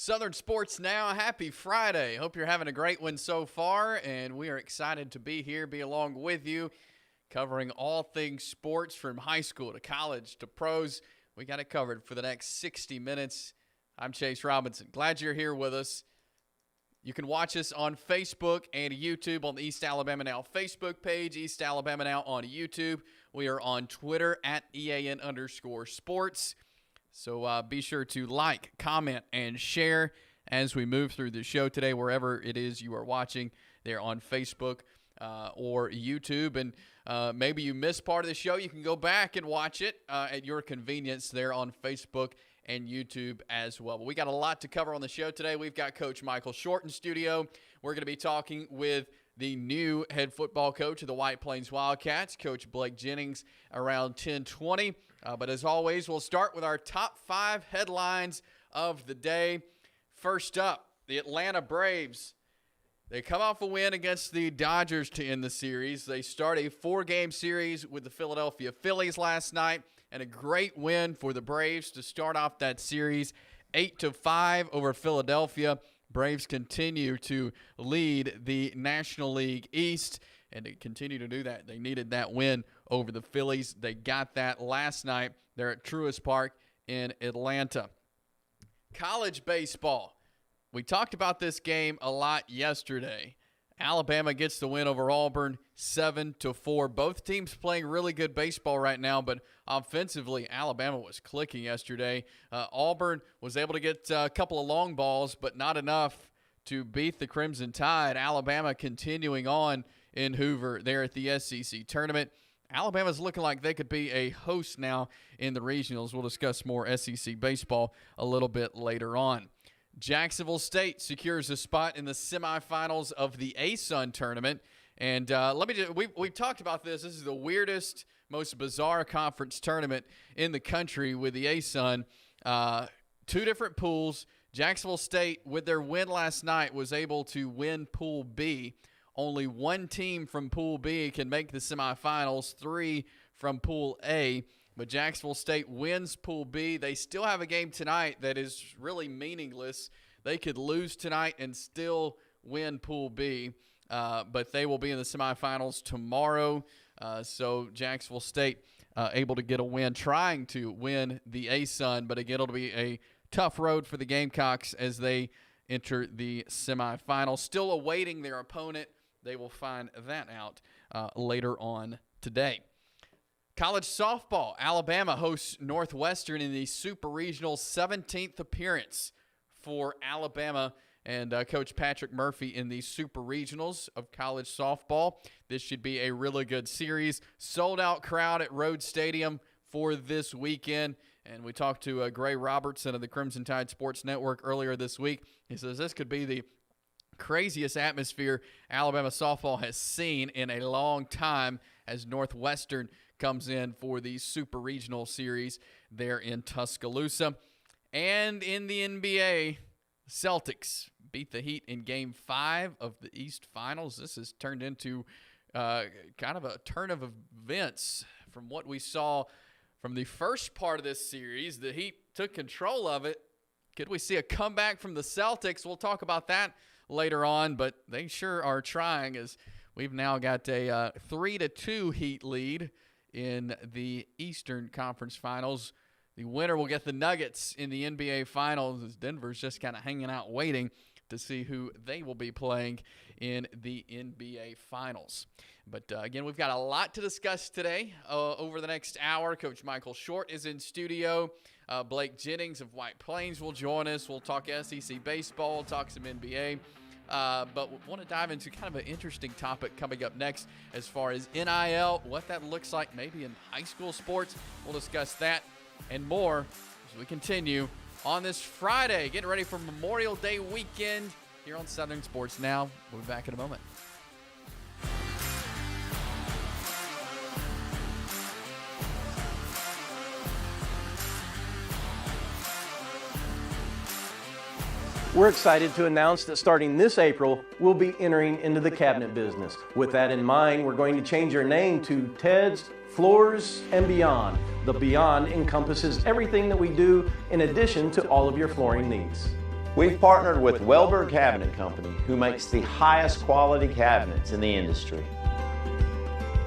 Southern Sports Now, happy Friday. Hope you're having a great one so far, and we are excited to be here, be along with you, covering all things sports from high school to college to pros. We got it covered for the next 60 minutes. I'm Chase Robinson. Glad you're here with us. You can watch us on Facebook and YouTube on the East Alabama Now Facebook page, East Alabama Now on YouTube. We are on Twitter at EAN_sports. So be sure to like, comment, and share as we move through the show today, wherever it is you are watching there on Facebook or YouTube. And maybe you missed part of the show. You can go back and watch it at your convenience there on Facebook and YouTube as well. But we got a lot to cover on the show today. We've got Coach Michael Shortt in studio. We're going to be talking with the new head football coach of the White Plains Wildcats, Coach Blake Jennings, around 10:20. But as always, we'll start with our top 5 headlines of the day. First up, the Atlanta Braves. They come off a win against the Dodgers to end the series. They start a 4-game series with the Philadelphia Phillies last night, and a great win for the Braves to start off that series 8-5 over Philadelphia. Braves continue to lead the National League East, and to continue to do that, they needed that win over the Phillies. They got that last night. They're at Truist Park in Atlanta. College baseball. We talked about this game a lot yesterday. Alabama gets the win over Auburn 7-4. Both teams playing really good baseball right now, but offensively, Alabama was clicking yesterday. Auburn was able to get a couple of long balls, but not enough to beat the Crimson Tide. Alabama continuing on in Hoover there at the SEC tournament. Alabama's looking like they could be a host now in the regionals. We'll discuss more SEC baseball a little bit later on. Jacksonville State secures a spot in the semifinals of the ASUN tournament. And we've talked about this. This is the weirdest, most bizarre conference tournament in the country with the ASUN. 2 different pools. Jacksonville State, with their win last night, was able to win Pool B. Only 1 team from Pool B can make the semifinals, 3 from Pool A. But Jacksonville State wins Pool B. They still have a game tonight that is really meaningless. They could lose tonight and still win Pool B, but they will be in the semifinals tomorrow. So Jacksonville State able to get a win, trying to win the ASUN, but again, it'll be a tough road for the Gamecocks as they enter the semifinals. Still awaiting their opponent. They will find that out later on today. College softball. Alabama hosts Northwestern in the Super Regional 17th appearance for Alabama and Coach Patrick Murphy in the Super Regionals of college softball. This should be a really good series. Sold-out crowd at Rhodes Stadium for this weekend. And we talked to Gray Robertson of the Crimson Tide Sports Network earlier this week. He says this could be the craziest atmosphere Alabama softball has seen in a long time as Northwestern comes in for the Super Regional Series there in Tuscaloosa. And in the NBA, Celtics beat the Heat in Game 5 of the East Finals. This has turned into kind of a turn of events from what we saw from the first part of this series. The Heat took control of it. Could we see a comeback from the Celtics? We'll talk about that later on, but they sure are trying, as we've now got a 3-2 Heat lead in the Eastern Conference Finals. The winner will get the Nuggets in the NBA Finals, as Denver's just kind of hanging out waiting to see who they will be playing in the NBA Finals. But again, we've got a lot to discuss today over the next hour. Coach Michael Shortt is in studio. Blake Jennings of White Plains will join us. We'll talk SEC baseball, talk some NBA. But we want to dive into kind of an interesting topic coming up next as far as NIL, what that looks like maybe in high school sports. We'll discuss that and more as we continue on this Friday, getting ready for Memorial Day weekend here on Southern Sports Now. We'll be back in a moment. We're excited to announce that starting this April, we'll be entering into the cabinet business. With that in mind, we're going to change our name to Ted's Floors and Beyond. The Beyond encompasses everything that we do in addition to all of your flooring needs. We've partnered with Welber Cabinet Company, who makes the highest quality cabinets in the industry.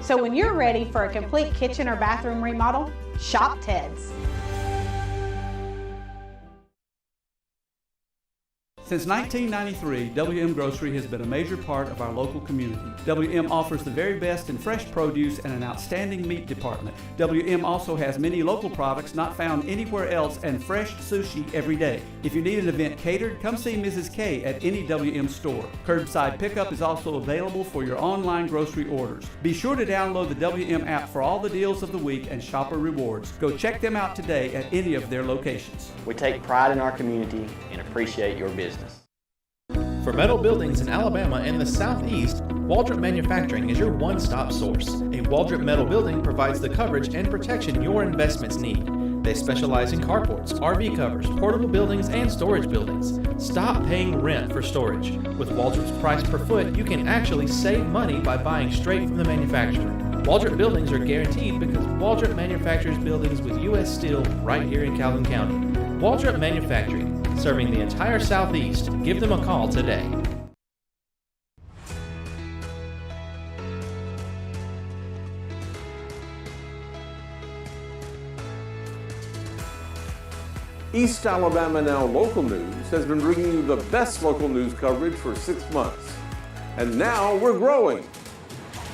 So when you're ready for a complete kitchen or bathroom remodel, shop Ted's. Since 1993, WM Grocery has been a major part of our local community. WM offers the very best in fresh produce and an outstanding meat department. WM also has many local products not found anywhere else and fresh sushi every day. If you need an event catered, come see Mrs. K at any WM store. Curbside pickup is also available for your online grocery orders. Be sure to download the WM app for all the deals of the week and shopper rewards. Go check them out today at any of their locations. We take pride in our community and appreciate your business. For metal buildings in Alabama and the Southeast, Waldrop Manufacturing is your one-stop source. A Waldrop metal building provides the coverage and protection your investments need. They specialize in carports, RV covers, portable buildings, and storage buildings. Stop paying rent for storage. With Waldrop's price per foot, you can actually save money by buying straight from the manufacturer. Waldrop buildings are guaranteed because Waldrop manufactures buildings with U.S. steel right here in Calhoun County. Waldrop Manufacturing, serving the entire Southeast. Give them a call today. East Alabama Now Local News has been bringing you the best local news coverage for 6 months. And now we're growing.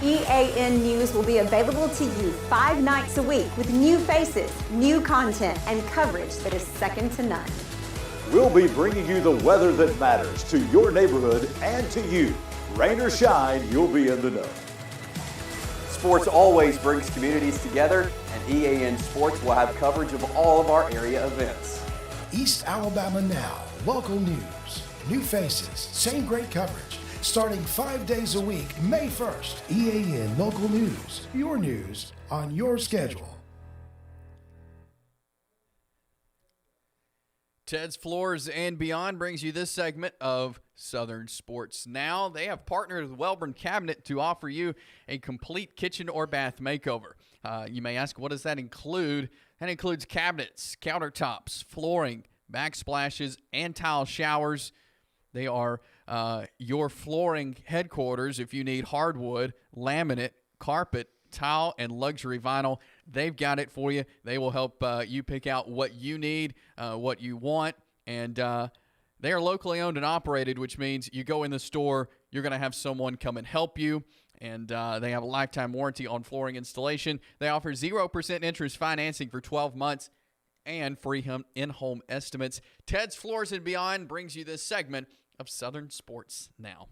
EAN News will be available to you 5 nights a week with new faces, new content, and coverage that is second to none. We'll be bringing you the weather that matters to your neighborhood and to you. Rain or shine, you'll be in the know. Sports always brings communities together, and EAN Sports will have coverage of all of our area events. East Alabama Now, local news, new faces, same great coverage. Starting 5 days a week, May 1st. EAN Local News, your news on your schedule. Ted's Floors and Beyond brings you this segment of Southern Sports Now. They have partnered with Welborn Cabinet to offer you a complete kitchen or bath makeover. You may ask, what does that include? That includes cabinets, countertops, flooring, backsplashes, and tile showers. They are your flooring headquarters. If you need hardwood, laminate, carpet, tile, and luxury vinyl, they've got it for you. They will help you pick out what you need, what you want, and they are locally owned and operated, which means you go in the store, you're going to have someone come and help you, and they have a lifetime warranty on flooring installation. They offer 0% interest financing for 12 months and free in-home estimates. Ted's Floors and Beyond brings you this segment of Southern Sports Now.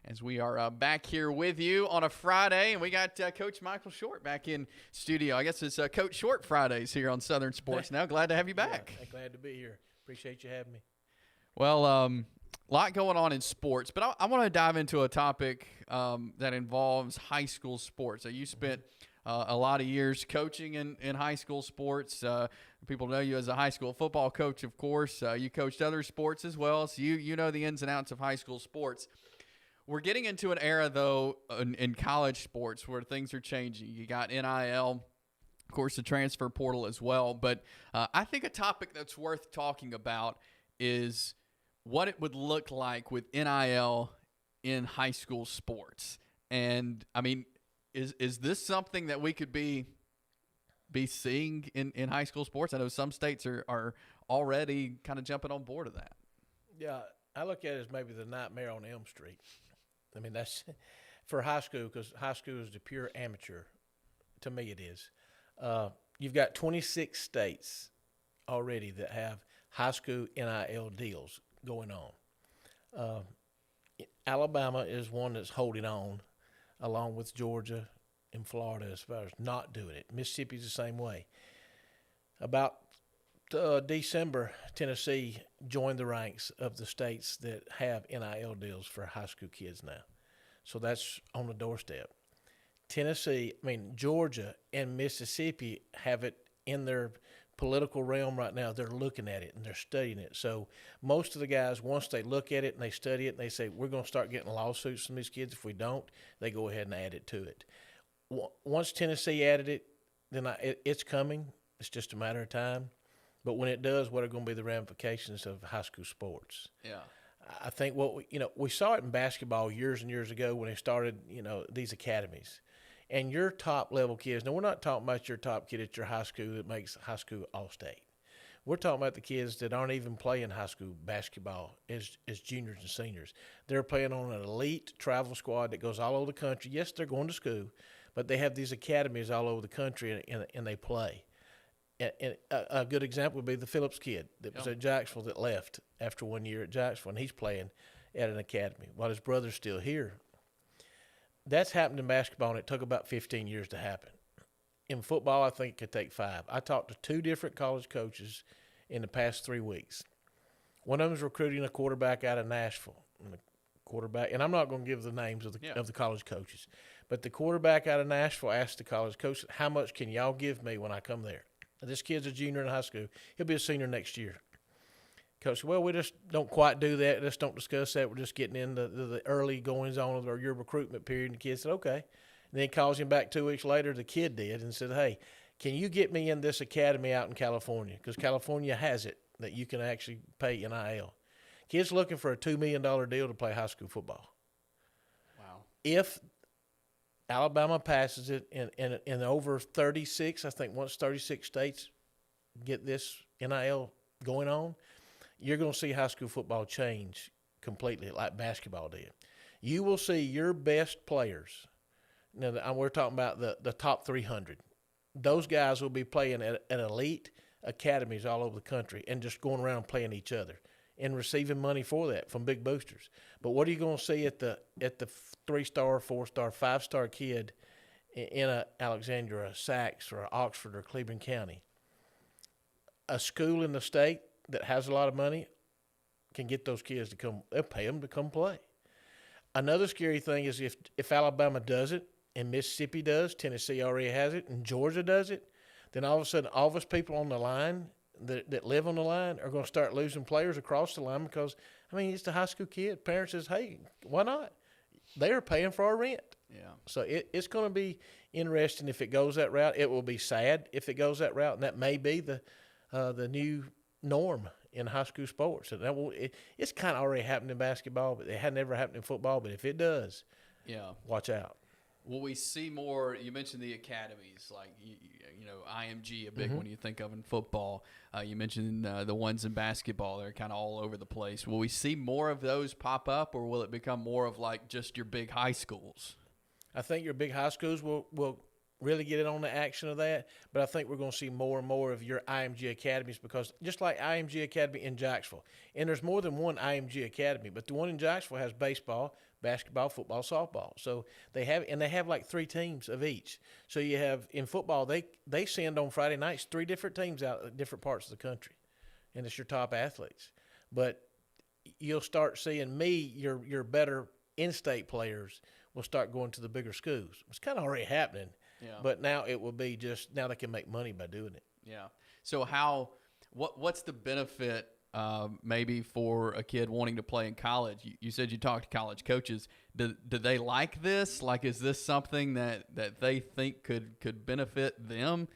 As we are back here with you on a Friday, and we got Coach Michael Shortt back in studio. I guess it's Coach Shortt Fridays here on Southern Sports Now. Glad to have you back. Yeah, glad to be here. Appreciate you having me. Well, a lot going on in sports, but I want to dive into a topic that involves high school sports. So you spent a lot of years coaching in high school sports. People know you as a high school football coach, of course. You coached other sports as well, so you know the ins and outs of high school sports. We're getting into an era, though, in college sports where things are changing. You got NIL, of course, the transfer portal as well. But I think a topic that's worth talking about is what it would look like with NIL in high school sports. And, I mean, is this something that we could be seeing in high school sports? I know some states are already kind of jumping on board of that. Yeah, I look at it as maybe the nightmare on Elm Street. I mean, that's for high school, because high school is the pure amateur. To me, it is. You've got 26 states already that have high school NIL deals going on. Alabama is one that's holding on, along with Georgia and Florida as far as not doing it. Mississippi's the same way. About December, Tennessee joined the ranks of the states that have NIL deals for high school kids now. So that's on the doorstep. Georgia and Mississippi have it in their political realm right now. They're looking at it and they're studying it. So most of the guys, once they look at it and they study it and they say, we're going to start getting lawsuits from these kids if we don't, they go ahead and add it to it. Once Tennessee added it, then it's coming. It's just a matter of time. But when it does, what are going to be the ramifications of high school sports? Yeah. I think we saw it in basketball years and years ago when they started, these academies. And your top level kids, now we're not talking about your top kid at your high school that makes high school all-state. We're talking about the kids that aren't even playing high school basketball as juniors and seniors. They're playing on an elite travel squad that goes all over the country. Yes, they're going to school, but they have these academies all over the country, and they play. And a good example would be the Phillips kid that was at Jacksonville that left after 1 year at Jacksonville, and he's playing at an academy while his brother's still here. That's happened in basketball, and it took about 15 years to happen. In football, I think it could take 5. I talked to 2 different college coaches in the past 3 weeks. One of them is recruiting a quarterback out of Nashville. And I'm not going to give the names of the college coaches, but the quarterback out of Nashville asked the college coach, "How much can y'all give me when I come there?" This kid's a junior in high school. He'll be a senior next year. Coach said, "Well, we just don't quite do that. Just don't discuss that. We're just getting into the early goings on of your recruitment period." And the kid said, "Okay." And then he calls him back 2 weeks later, the kid did, and said, "Hey, can you get me in this academy out in California? Because California has it that you can actually pay NIL." Kid's looking for a $2 million deal to play high school football. Wow. If Alabama passes it in over 36, I think once 36 states get this NIL going on, you're going to see high school football change completely like basketball did. You will see your best players. Now, we're talking about the top 300. Those guys will be playing at elite academies all over the country and just going around playing each other and receiving money for that from big boosters. But what are you going to see at the 3-star, 4-star, 5-star kid in a Alexandria, Sachs, or Oxford, or Cleveland County? A school in the state that has a lot of money can get those kids to come. They'll pay them to come play. Another scary thing is if Alabama does it, and Mississippi does, Tennessee already has it, and Georgia does it, then all of a sudden all of us people on the line that live on the line are going to start losing players across the line because, it's a high school kid. Parents says, "Hey, why not?" They are paying for our rent. Yeah. So it's going to be interesting if it goes that route. It will be sad if it goes that route, and that may be the new norm in high school sports. And it's kind of already happened in basketball, but it had never happened in football. But if it does, watch out. Will we see more? You mentioned the academies, like IMG, a big one you think of in football. You mentioned the ones in basketball; they're kind of all over the place. Will we see more of those pop up, or will it become more of like just your big high schools? I think your big high schools will really get in on the action of that, but I think we're going to see more and more of your IMG academies because just like IMG Academy in Jacksonville, and there's more than one IMG Academy, but the one in Jacksonville has baseball, basketball, football, softball. So they have like 3 teams of each. So you have in football, they send on Friday nights 3 different teams out at different parts of the country, and it's your top athletes. But you'll start seeing your better in-state players will start going to the bigger schools. It's kind of already happening. Yeah. But now it will be just now they can make money by doing it. Yeah. So what's the benefit maybe for a kid wanting to play in college? You said you talked to college coaches. Do they like this? Like, is this something that they think could benefit them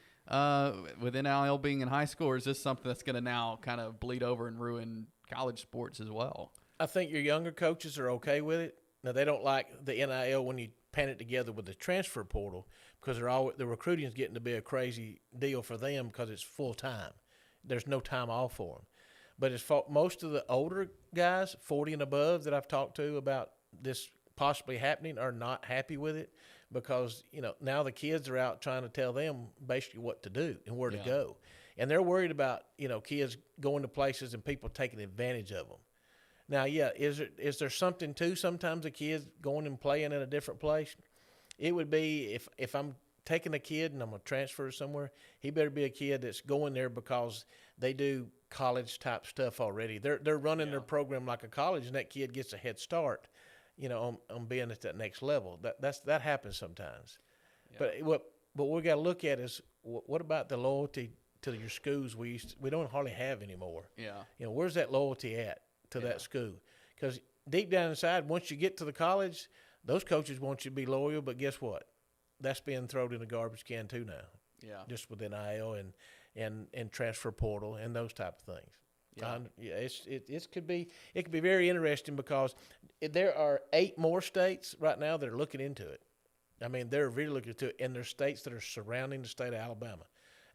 with NIL being in high school, or is this something that's going to now kind of bleed over and ruin college sports as well? I think your younger coaches are okay with it. Now, they don't like the NIL when you pan it together with the transfer portal because the recruiting is getting to be a crazy deal for them because it's full time. There's no time off for them. But as far, most of the older guys, 40 and above, that I've talked to about this possibly happening are not happy with it because, now the kids are out trying to tell them basically what to do and where to go. And they're worried about, kids going to places and people taking advantage of them. Now, is there something to sometimes a kid going and playing in a different place? It would be if I'm taking a kid and I'm going to transfer somewhere, he better be a kid that's going there because they do college type stuff already. They're running their program like a college, and that kid gets a head start, on being at that next level. That happens sometimes. Yeah. But what we got to look at is what about the loyalty to your schools we don't hardly have anymore. Yeah. Where's that loyalty at to that school? Because deep down inside, once you get to the college, those coaches want you to be loyal, but guess what? That's being thrown in the garbage can too now. Yeah. Just with NIL and transfer portal and those type of things. Yeah. It could be very interesting because there are 8 more states right now that are looking into it. I mean, they're really looking into it, and there's states that are surrounding the state of Alabama.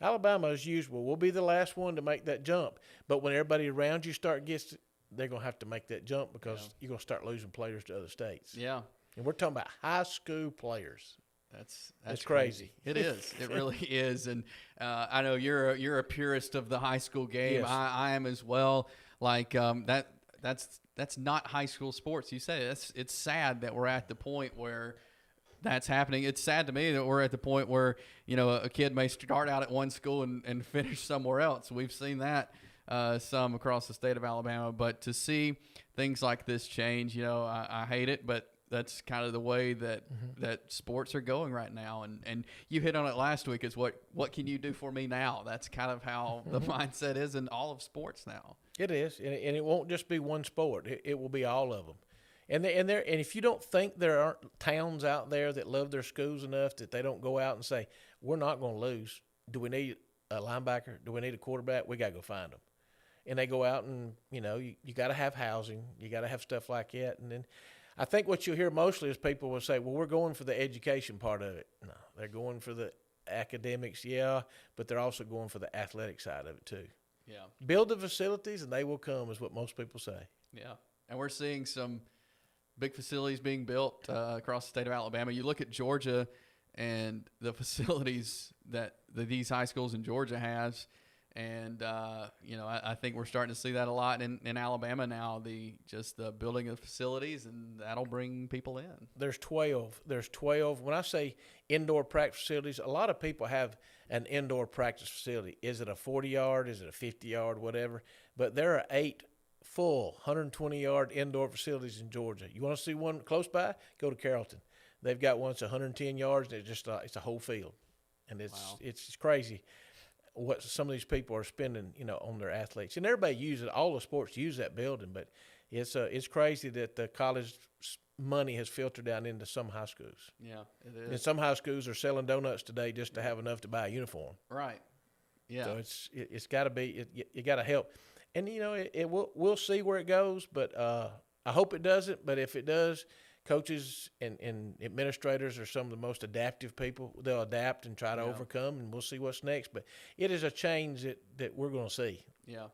Alabama, as usual, will be the last one to make that jump. But when everybody around you they're going to have to make that jump because you're going to start losing players to other states. Yeah. And we're talking about high school players. That's crazy. It is. It really is. And I know you're a purist of the high school game. Yes. I am as well. Like that's not high school sports. You say it's sad that we're at the point where that's happening. It's sad to me that we're at the point where a kid may start out at one school and finish somewhere else. We've seen that some across the state of Alabama. But to see things like this change, I hate it, but that's kind of the way that sports are going right now. And you hit on it last week is what can you do for me now? That's kind of how the mindset is in all of sports now. It is, and it won't just be one sport. It will be all of them. And if you don't think there aren't towns out there that love their schools enough that they don't go out and say, we're not going to lose. Do we need a linebacker? Do we need a quarterback? We got to go find them. And they go out and, you got to have housing. You got to have stuff like that. And then I think what you'll hear mostly is people will say, well, we're going for the education part of it. No, they're going for the academics, but they're also going for the athletic side of it too. Yeah. Build the facilities and they will come is what most people say. Yeah. And we're seeing some big facilities being built across the state of Alabama. You look at Georgia and the facilities that these high schools in Georgia has, and I think we're starting to see that a lot in Alabama now. The building of facilities, and that'll bring people in. There's 12. When I say indoor practice facilities, a lot of people have an indoor practice facility. Is it a 40-yard? Is it a 50-yard? Whatever. But there are 8 full 120-yard indoor facilities in Georgia. You want to see one close by? Go to Carrollton. They've got one that's 110 yards. And it's a whole field, and it's crazy what some of these people are spending, on their athletes. And everybody uses it. All the sports use that building, but it's crazy that the college money has filtered down into some high schools. Yeah, it is. And some high schools are selling donuts today just to have enough to buy a uniform. Right. Yeah. So it's got to be. You got to help. And we'll see where it goes, but I hope it doesn't. But if it does, coaches and administrators are some of the most adaptive people. They'll adapt and try to overcome, and we'll see what's next. But it is a change that we're going to see. Yeah,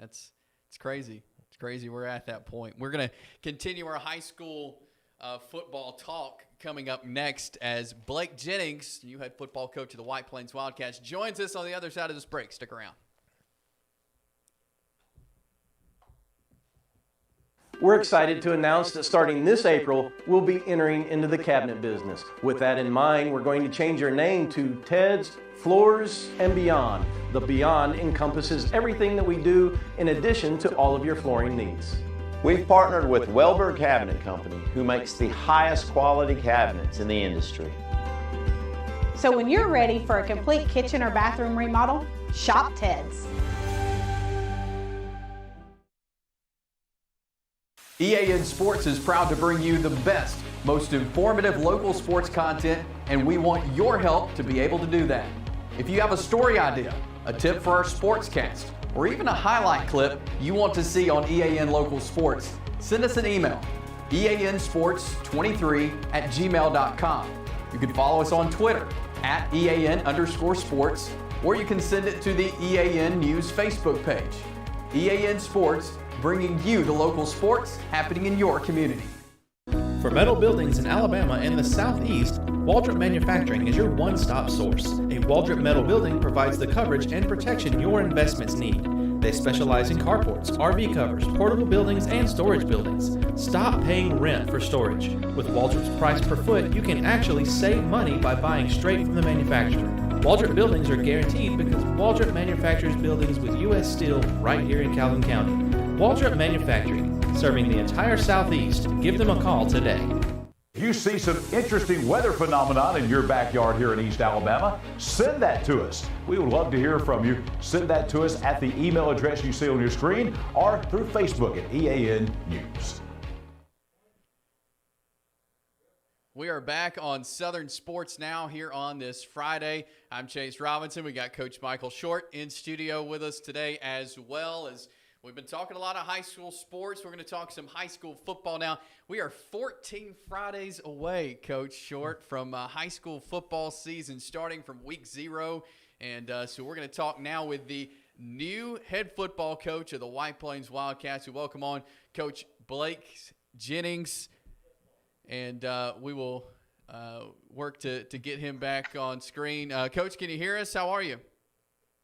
it's crazy. It's crazy we're at that point. We're going to continue our high school football talk coming up next as Blake Jennings, new head football coach of the White Plains Wildcats, joins us on the other side of this break. Stick around. We're excited to announce that starting this April, we'll be entering into the cabinet business. With that in mind, we're going to change our name to Ted's Floors and Beyond. The Beyond encompasses everything that we do in addition to all of your flooring needs. We've partnered with Welber Cabinet Company, who makes the highest quality cabinets in the industry. So when you're ready for a complete kitchen or bathroom remodel, shop Ted's. EAN Sports is proud to bring you the best, most informative local sports content, and we want your help to be able to do that. If you have a story idea, a tip for our sportscast, or even a highlight clip you want to see on EAN Local Sports, send us an email, eansports23@gmail.com. You can follow us on Twitter @EAN_sports, or you can send it to the EAN News Facebook page. EAN Sports, bringing you the local sports happening in your community. For metal buildings in Alabama and the Southeast, Waldrop Manufacturing is your one-stop source. A Waldrop metal building provides the coverage and protection your investments need. They specialize in carports, RV covers, portable buildings, and storage buildings. Stop paying rent for storage. With Waldrop's price per foot, you can actually save money by buying straight from the manufacturer. Waldrop buildings are guaranteed because Waldrop manufactures buildings with U.S. steel right here in Calhoun County. Waldrop Manufacturing, serving the entire Southeast. Give them a call today. If you see some interesting weather phenomenon in your backyard here in East Alabama, send that to us. We would love to hear from you. Send that to us at the email address you see on your screen or through Facebook at EAN News. We are back on Southern Sports Now here on this Friday. I'm Chase Robinson. We got Coach Michael Shortt in studio with us today, as well as we've been talking a lot of high school sports. We're going to talk some high school football now. We are 14 Fridays away, Coach Shortt, from high school football season starting from week 0. And so we're going to talk now with the new head football coach of the White Plains Wildcats. We welcome on Coach Blake Jennings. And we will work to get him back on screen. Coach, can you hear us? How are you?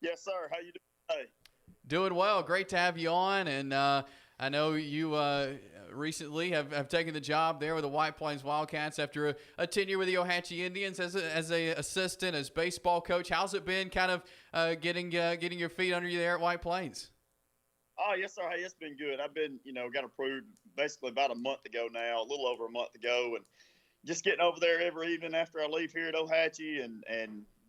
Yes, sir. How you doing today? Doing well. Great to have you on. And I know you recently have taken the job there with the White Plains Wildcats after a tenure with the Ohatchee Indians as a assistant, as baseball coach. How's it been kind of getting your feet under you there at White Plains? Oh, yes, sir. Hey, it's been good. I've been, got approved basically about a month ago now, a little over a month ago, and just getting over there every evening after I leave here at Ohatchee and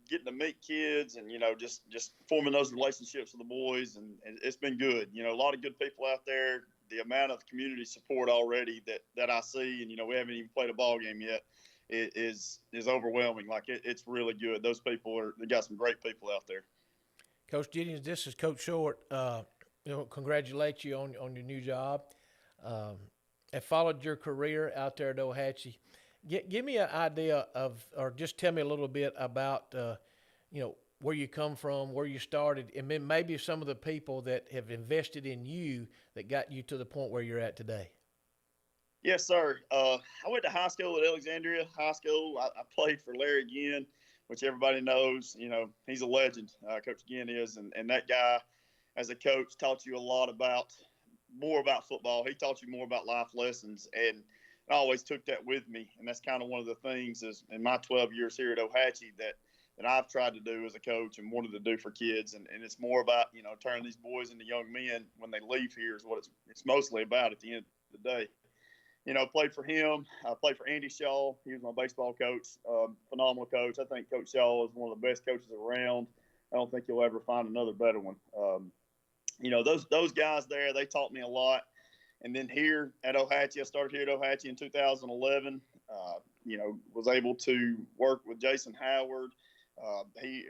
getting to meet kids and, just forming those relationships with the boys. And it's been good. A lot of good people out there. The amount of community support already that I see, and, we haven't even played a ball game yet, is overwhelming. Like, it's really good. Those people they got some great people out there. Coach Jennings, this is Coach Shortt. Congratulate you on your new job. I followed your career out there at Ohatchee. Give me an idea of, or just tell me a little bit about, where you come from, where you started, and then maybe some of the people that have invested in you that got you to the point where you're at today. Yes, sir. I went to high school at Alexandria High School. I played for Larry Ginn, which everybody knows. He's a legend. Coach Ginn is, and that guy, as a coach, taught you a lot more about football. He taught you more about life lessons, and I always took that with me. And that's kind of one of the things is in my 12 years here at Ohatchee that I've tried to do as a coach and wanted to do for kids. And it's more about, turning these boys into young men when they leave here is what it's mostly about at the end of the day. Played for him. I played for Andy Shaw. He was my baseball coach, phenomenal coach. I think Coach Shaw is one of the best coaches around. I don't think you'll ever find another better one. Those guys there, they taught me a lot. And then here at Ohatchee, I started here at Ohatchee in 2011. Was able to work with Jason Howard. He,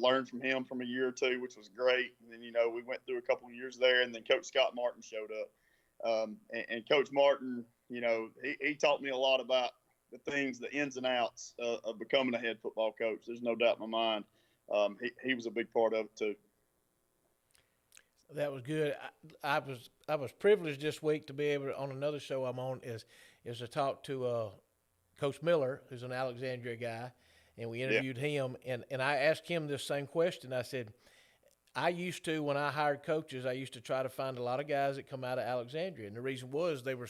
learned from him from a year or two, which was great. And then, we went through a couple of years there, and then Coach Scott Martin showed up. And Coach Martin, he taught me a lot about the things, the ins and outs of becoming a head football coach. There's no doubt in my mind. He was a big part of it too. That was good. I was privileged this week to be able to, on another show I'm on, is to talk to Coach Miller, who's an Alexandria guy, and we interviewed him. And I asked him this same question. I said, I used to, when I hired coaches, I used to try to find a lot of guys that come out of Alexandria, and the reason was they were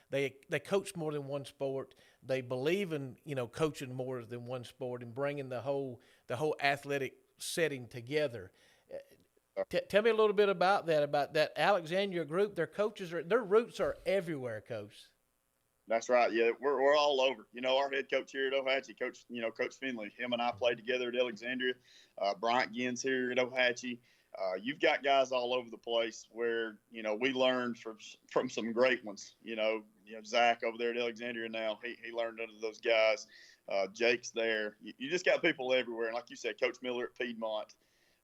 they coach more than one sport. They believe in coaching more than one sport and bringing the whole athletic setting together. Tell me a little bit about that Alexandria group. Their roots are everywhere, Coach. That's right. Yeah, we're all over. Our head coach here at Ohatchee, Coach Finley. Him and I played together at Alexandria. Bryant Ginn's here at Ohatchee. You've got guys all over the place where we learned from some great ones. Zach over there at Alexandria now. He learned under those guys. Jake's there. You just got people everywhere. And like you said, Coach Miller at Piedmont.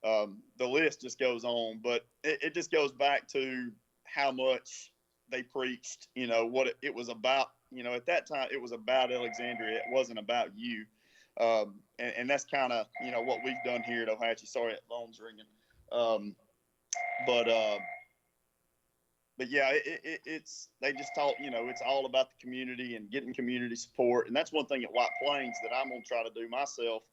The list just goes on, but it just goes back to how much they preached, what it was about. At that time, it was about Alexandria. It wasn't about you. And that's kind of, what we've done here at Ohatchee. Sorry, that phone's ringing. But yeah, it's they just taught, it's all about the community and getting community support. And that's one thing at White Plains that I'm going to try to do myself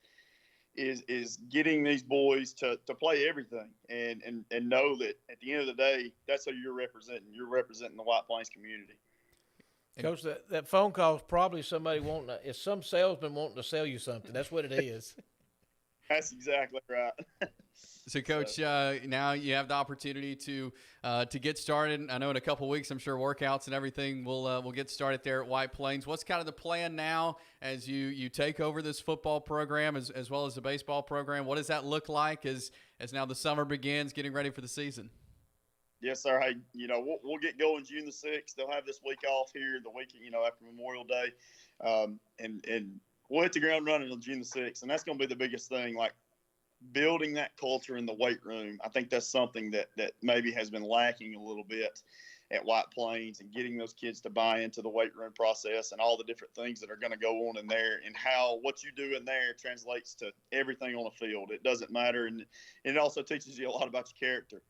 is getting these boys to play everything and know that at the end of the day, that's who you're representing. You're representing the White Plains community. Coach, that phone call is probably somebody it's some salesman wanting to sell you something. That's what it is. That's exactly right. So, Coach, now you have the opportunity to get started. I know in a couple of weeks, I'm sure workouts and everything will get started there at White Plains. What's kind of the plan now as you take over this football program as well as the baseball program? What does that look like as now the summer begins, getting ready for the season? Yes, sir. Hey, we'll get going June the 6th. They'll have this week off here, the week, after Memorial Day. And we'll hit the ground running on June the 6th. And that's going to be the biggest thing, like building that culture in the weight room. I think that's something that maybe has been lacking a little bit at White Plains, and getting those kids to buy into the weight room process and all the different things that are going to go on in there, and how what you do in there translates to everything on the field. It doesn't matter. And it also teaches you a lot about your character.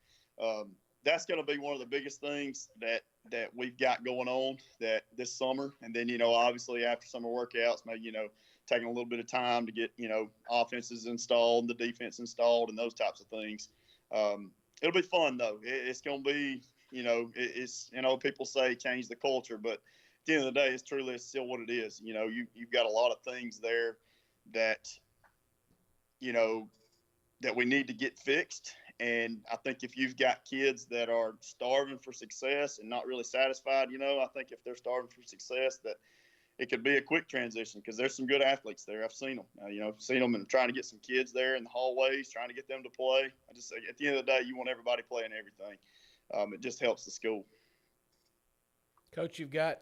That's going to be one of the biggest things that we've got going on that this summer. And then, obviously after summer workouts, maybe, taking a little bit of time to get, offenses installed and the defense installed and those types of things. It'll be fun though. It's going to be, it's, people say change the culture, but at the end of the day, it's still what it is. You've got a lot of things there that, that we need to get fixed. And I think if you've got kids that are starving for success and not really satisfied, I think if they're starving for success, that it could be a quick transition, because there's some good athletes there. I've seen them. I've seen them and trying to get some kids there in the hallways, trying to get them to play. I just say at the end of the day, you want everybody playing everything. It just helps the school. Coach, you've got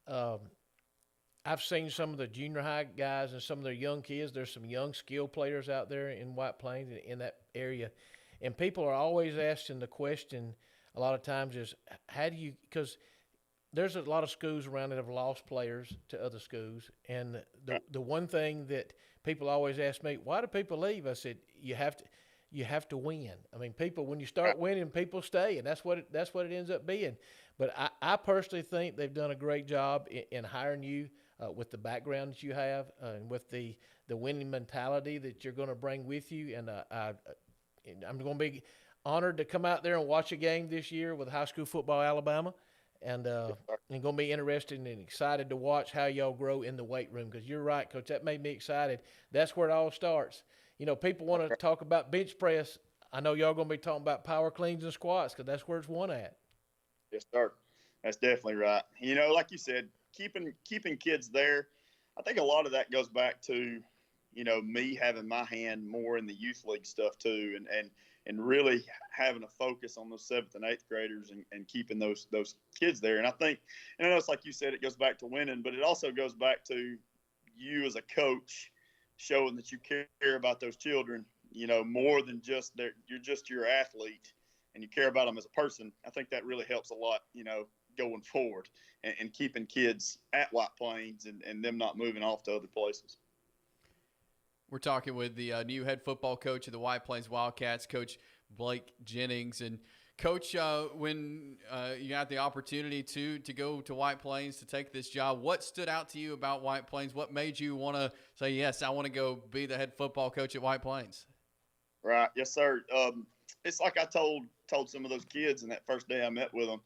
I've seen some of the junior high guys and some of their young kids. There's some young skill players out there in White Plains in that area. And people are always asking the question a lot of times is, how do you – because there's a lot of schools around that have lost players to other schools. And the one thing that people always ask me, why do people leave? I said, you have to win. I mean, when you start winning, people stay, and that's what it ends up being. But I personally think they've done a great job in hiring you with the background that you have and with the winning mentality that you're going to bring with you. And I'm going to be honored to come out there and watch a game this year with high school football Alabama, and going to be interested and excited to watch how y'all grow in the weight room, because you're right, Coach. That made me excited. That's where it all starts. People want to talk about bench press. I know y'all going to be talking about power cleans and squats, because that's where it's won at. Yes, sir. That's definitely right. Like you said, keeping kids there, I think a lot of that goes back to, me having my hand more in the youth league stuff too, and really having a focus on those 7th and 8th graders and keeping those kids there. And I think, and I know it's like you said, it goes back to winning, but it also goes back to you as a coach showing that you care about those children, more than just you're just your athlete, and you care about them as a person. I think that really helps a lot, going forward and keeping kids at White Plains and them not moving off to other places. We're talking with the new head football coach of the White Plains Wildcats, Coach Blake Jennings. And Coach, when you got the opportunity to go to White Plains to take this job, what stood out to you about White Plains? What made you want to say, yes, I want to go be the head football coach at White Plains? Right. Yes, sir. It's like I told some of those kids in that first day I met with them.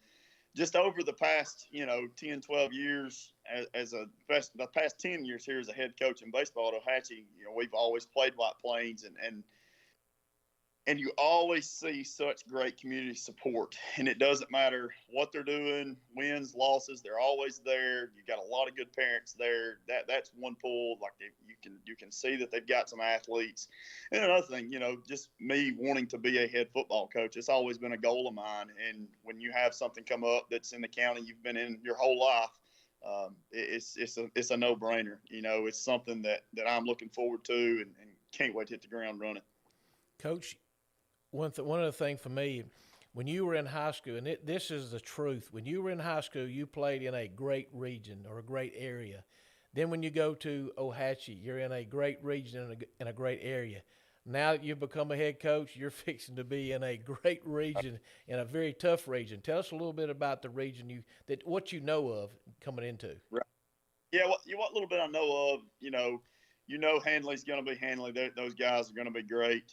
Just over the past, 10, 12 years, the past 10 years here as a head coach in baseball at Ohatchee, we've always played White Plains, and you always see such great community support. And it doesn't matter what they're doing, wins, losses, they're always there. You got a lot of good parents there. That's one pull. Like you can see that they've got some athletes. And another thing, just me wanting to be a head football coach, it's always been a goal of mine. And when you have something come up that's in the county you've been in your whole life, it's a no-brainer. It's something that I'm looking forward to and can't wait to hit the ground running. Coach, one of the things for me, when you were in high school, and this is the truth, when you were in high school, you played in a great region or a great area. Then when you go to Ohatchee, you're in a great region and a great area. Now that you've become a head coach, you're fixing to be in a great region, in a very tough region. Tell us a little bit about the region what you know of coming into. Right. Yeah, what little bit I know of, Hanley's going to be Hanley. Those guys are going to be great.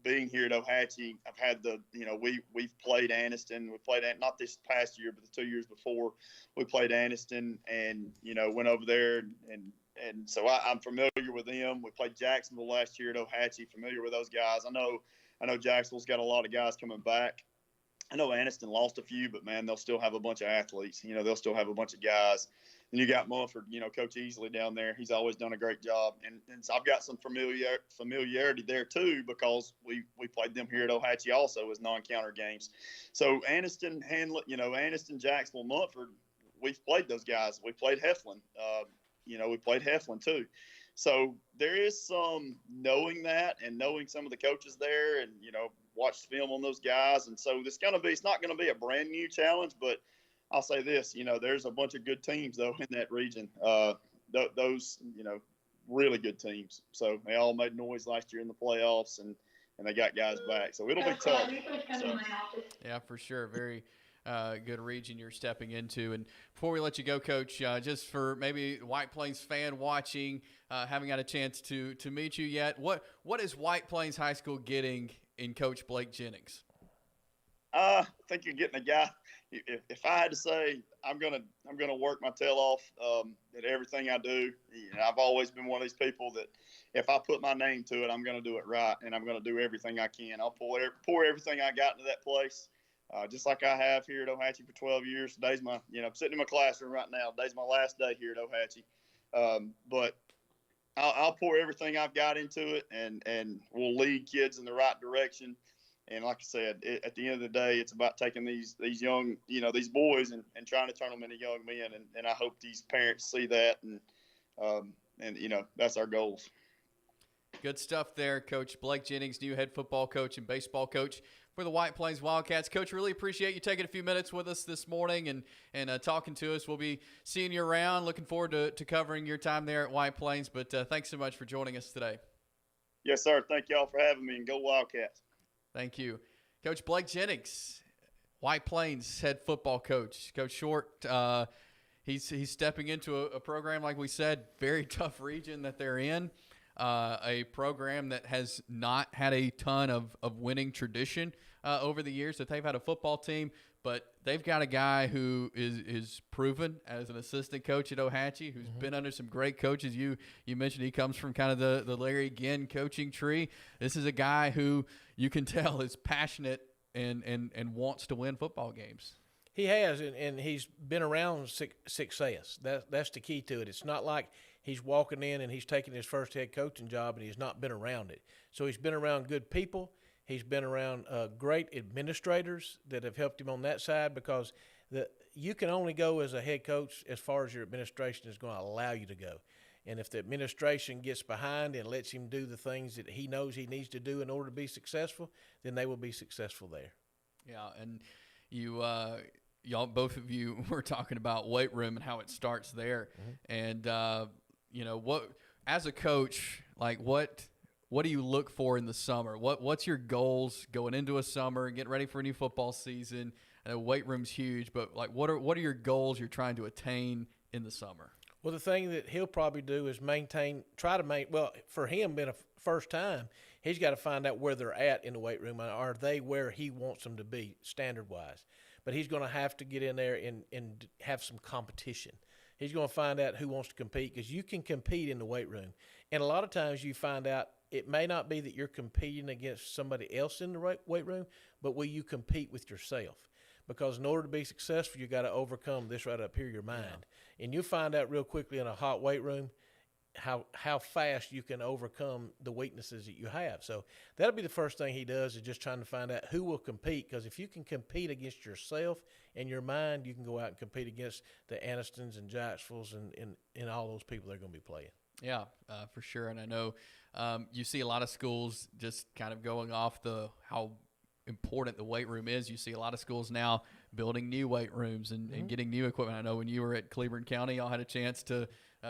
Being here at Ohatchee, I've had we've played Anniston. We played not this past year, but the 2 years before, we played Anniston, and went over there, and so I'm familiar with them. We played Jacksonville last year at Ohatchee. Familiar with those guys. I know Jacksonville's got a lot of guys coming back. I know Anniston lost a few, but man, they'll still have a bunch of athletes. You know, they'll still have a bunch of guys. And you got Mumford, you know, Coach Easley down there. He's always done a great job. And so I've got some familiarity there too, because we played them here at Ohatchee also as non-counter games. So Anniston, Jacksonville, Mumford, we've played those guys. We played Heflin. We played Heflin too. So there is some knowing that and knowing some of the coaches there and, you know, watched film on those guys. And so it's not going to be a brand new challenge, but I'll say this, you know, there's a bunch of good teams though in that region. Those, you know, really good teams. So they all made noise last year in the playoffs and they got guys back. So it'll be tough. So. Yeah, for sure. Very good region you're stepping into. And before we let you go, Coach, just for maybe White Plains fan watching, haven't had a chance to meet you yet, what is White Plains High School getting in Coach Blake Jennings? I think you're getting a guy. If I had to say, I'm gonna work my tail off at everything I do. You know, I've always been one of these people that if I put my name to it, I'm gonna do it right, and I'm gonna do everything I can. I'll pour everything I got into that place, just like I have here at Ohatchee for 12 years. Today's I'm sitting in my classroom right now. Today's my last day here at Ohatchee, but I'll pour everything I've got into it, and we'll lead kids in the right direction. And like I said, at the end of the day, it's about taking these young, you know, these boys and trying to turn them into young men. And I hope these parents see that. And you know, that's our goals. Good stuff there, Coach Blake Jennings, new head football coach and baseball coach for the White Plains Wildcats. Coach, really appreciate you taking a few minutes with us this morning and talking to us. We'll be seeing you around. Looking forward to covering your time there at White Plains. But thanks so much for joining us today. Yes, sir. Thank y'all for having me, and go Wildcats. Thank you. Coach Blake Jennings, White Plains head football coach. Coach Shortt, he's stepping into a program, like we said, very tough region that they're in, a program that has not had a ton of winning tradition over the years, that they've had a football team, but they've got a guy who is proven as an assistant coach at Ohatchee, who's been under some great coaches. You mentioned he comes from kind of the Larry Ginn coaching tree. This is a guy who you can tell is passionate and wants to win football games. He has, and he's been around success. That's the key to it. It's not like he's walking in and he's taking his first head coaching job and he's not been around it. So he's been around good people. He's been around great administrators that have helped him on that side, because you can only go as a head coach as far as your administration is going to allow you to go. And if the administration gets behind and lets him do the things that he knows he needs to do in order to be successful, then they will be successful there. Yeah, and y'all, both of you were talking about weight room and how it starts there. And, what as a coach, like what do you look for in the summer? What's your goals going into a summer and getting ready for a new football season? I know weight room's huge, but like what are your goals you're trying to attain in the summer? Well, the thing that he'll probably do is for him being a first time, he's got to find out where they're at in the weight room. Are they where he wants them to be standard-wise? But he's going to have to get in there and have some competition. He's going to find out who wants to compete, because you can compete in the weight room. And a lot of times you find out it may not be that you're competing against somebody else in the weight room, but will you compete with yourself? Because in order to be successful, you got to overcome this right up here, your mind. Yeah. And you'll find out real quickly in a hot weight room how fast you can overcome the weaknesses that you have. So that'll be the first thing he does, is just trying to find out who will compete. Because if you can compete against yourself and your mind, you can go out and compete against the Annistons and Jacksonvilles and all those people they're going to be playing. Yeah, for sure. And I know you see a lot of schools just kind of going off how important the weight room is. You see a lot of schools now building new weight rooms and getting new equipment. I know when you were at Cleburne County, y'all had a chance to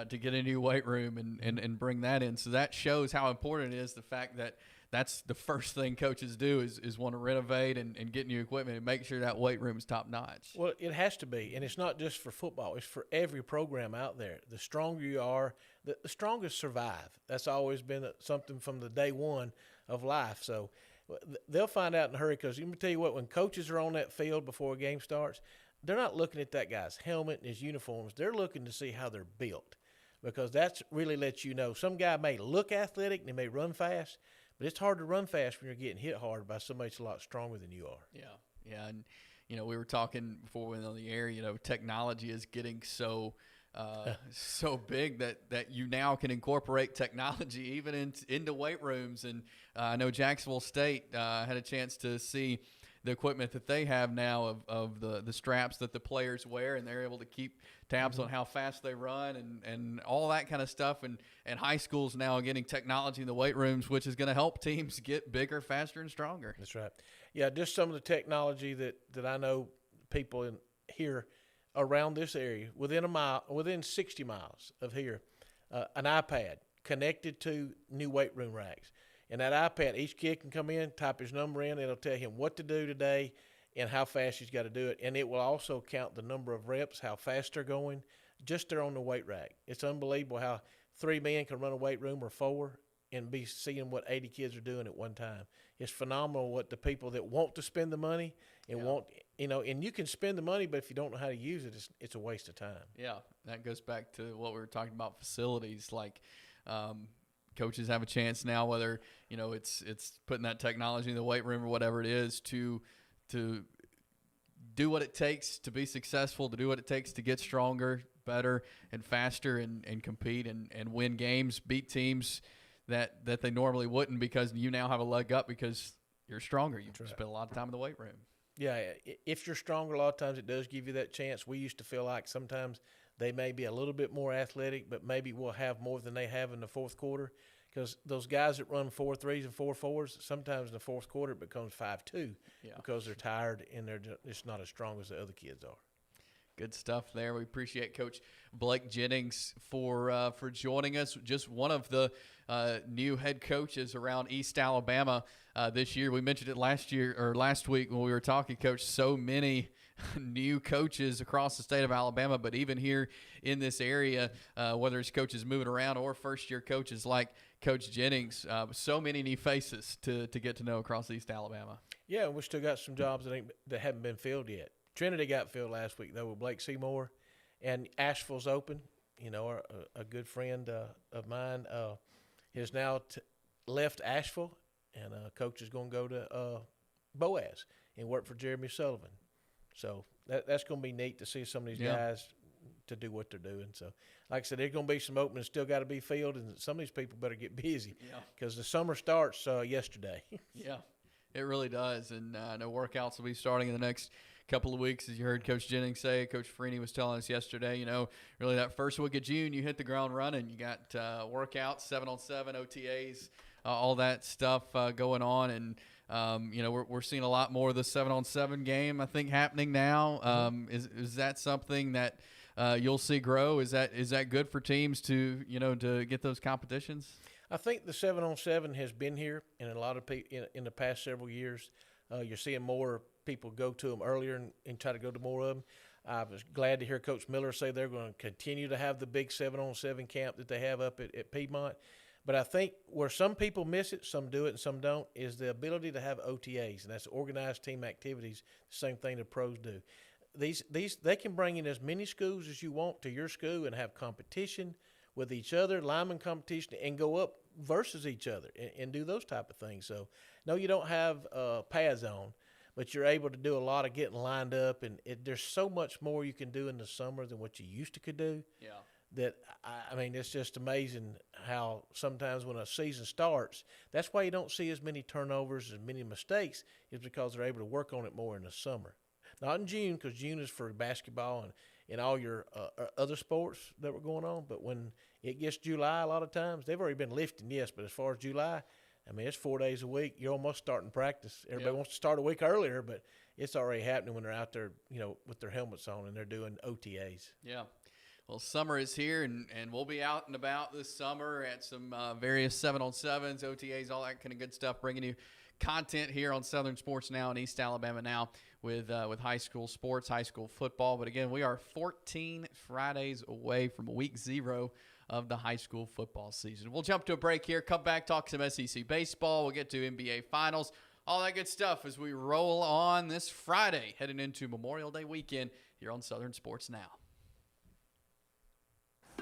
get a new weight room and bring that in. So that shows how important it is, the fact that that's the first thing coaches do is want to renovate and get new equipment and make sure that weight room is top notch. Well, it has to be, and it's not just for football. It's for every program out there. The stronger you are, the strongest survive. That's always been something from the day one of life. So they'll find out in a hurry, because let me tell you what, when coaches are on that field before a game starts, they're not looking at that guy's helmet and his uniforms. They're looking to see how they're built, because that's really lets you know. Some guy may look athletic and he may run fast, but it's hard to run fast when you're getting hit hard by somebody that's a lot stronger than you are. Yeah, Yeah, and we were talking before we went on the air. Technology is getting so so big that you now can incorporate technology even into weight rooms. And I know Jacksonville State had a chance to see the equipment that they have now of the straps that the players wear, and they're able to keep tabs on how fast they run and all that kind of stuff. And high schools now getting technology in the weight rooms, which is going to help teams get bigger, faster, and stronger. That's right. Yeah, just some of the technology that I know people in here around this area, within 60 miles of here, an iPad connected to new weight room racks. And that iPad, each kid can come in, type his number in, it'll tell him what to do today and how fast he's got to do it. And it will also count the number of reps, how fast they're going, just there on the weight rack. It's unbelievable how 3 men can run a weight room or 4 and be seeing what 80 kids are doing at one time. It's phenomenal what the people that want to spend the money and and you can spend the money, but if you don't know how to use it, it's a waste of time. Yeah, that goes back to what we were talking about, facilities. Like coaches have a chance now, whether it's putting that technology in the weight room or whatever it is, to do what it takes to be successful, to do what it takes to get stronger, better, and faster, and compete and win games, beat teams that they normally wouldn't, because you now have a leg up because you're stronger. You spend a lot of time in the weight room. Yeah, if you're stronger, a lot of times it does give you that chance. We used to feel like sometimes they may be a little bit more athletic, but maybe we'll have more than they have in the fourth quarter, because those guys that run 4 3s and 4 4s, sometimes in the fourth quarter it becomes 5-2 because they're tired and they're just not as strong as the other kids are. Good stuff there. We appreciate Coach Blake Jennings for joining us. Just one of the new head coaches around East Alabama this year. We mentioned it last week when we were talking, Coach. So many new coaches across the state of Alabama, but even here in this area, whether it's coaches moving around or first-year coaches like Coach Jennings, so many new faces to get to know across East Alabama. Yeah, we still got some jobs that haven't been filled yet. Trinity got filled last week, though, with Blake Seymour, and Asheville's open. A good friend of mine has now left Asheville, and coach is going to go to Boaz and work for Jeremy Sullivan. So that's going to be neat to see some of these guys to do what they're doing. So, like I said, there's going to be some openings still got to be filled, and some of these people better get busy because the summer starts yesterday. Yeah, it really does. And I know workouts will be starting in the next couple of weeks, as you heard Coach Jennings say. Coach Freeney was telling us yesterday, really that first week of June, you hit the ground running. You got workouts, 7-on-7, OTAs, all that stuff going on. And, we're seeing a lot more of the 7-on-7 game, I think, happening now. Is that something that you'll see grow? Is that good for teams to get those competitions? I think the 7-on-7 has been here, and a lot of people in the past several years. You're seeing more people go to them earlier and try to go to more of them. I was glad to hear Coach Miller say they're going to continue to have the big 7-on-7 camp that they have up at Piedmont. But I think where some people miss it, some do it and some don't, is the ability to have OTAs, and that's organized team activities, the same thing the pros do. They can bring in as many schools as you want to your school and have competition with each other, lineman competition, and go up versus each other and do those type of things. So, no, you don't have pads on, but you're able to do a lot of getting lined up, and there's so much more you can do in the summer than what you used to could do. Yeah. That, I mean, it's just amazing how sometimes when a season starts, that's why you don't see as many turnovers, as many mistakes, is because they're able to work on it more in the summer. Not in June, because June is for basketball and all your other sports that were going on. But when it gets July, a lot of times, they've already been lifting, yes, but as far as July, I mean, it's 4 days a week. You're almost starting practice. Everybody wants to start a week earlier, but it's already happening when they're out there, with their helmets on and they're doing OTAs. Yeah. Well, summer is here, and we'll be out and about this summer at some various 7-on-7s, OTAs, all that kind of good stuff, bringing you content here on Southern Sports Now and East Alabama Now with high school sports, high school football. But again, we are 14 Fridays away from week 0 of the high school football season. We'll jump to a break here, come back, talk some SEC baseball. We'll get to NBA finals, all that good stuff as we roll on this Friday, heading into Memorial Day weekend here on Southern Sports Now.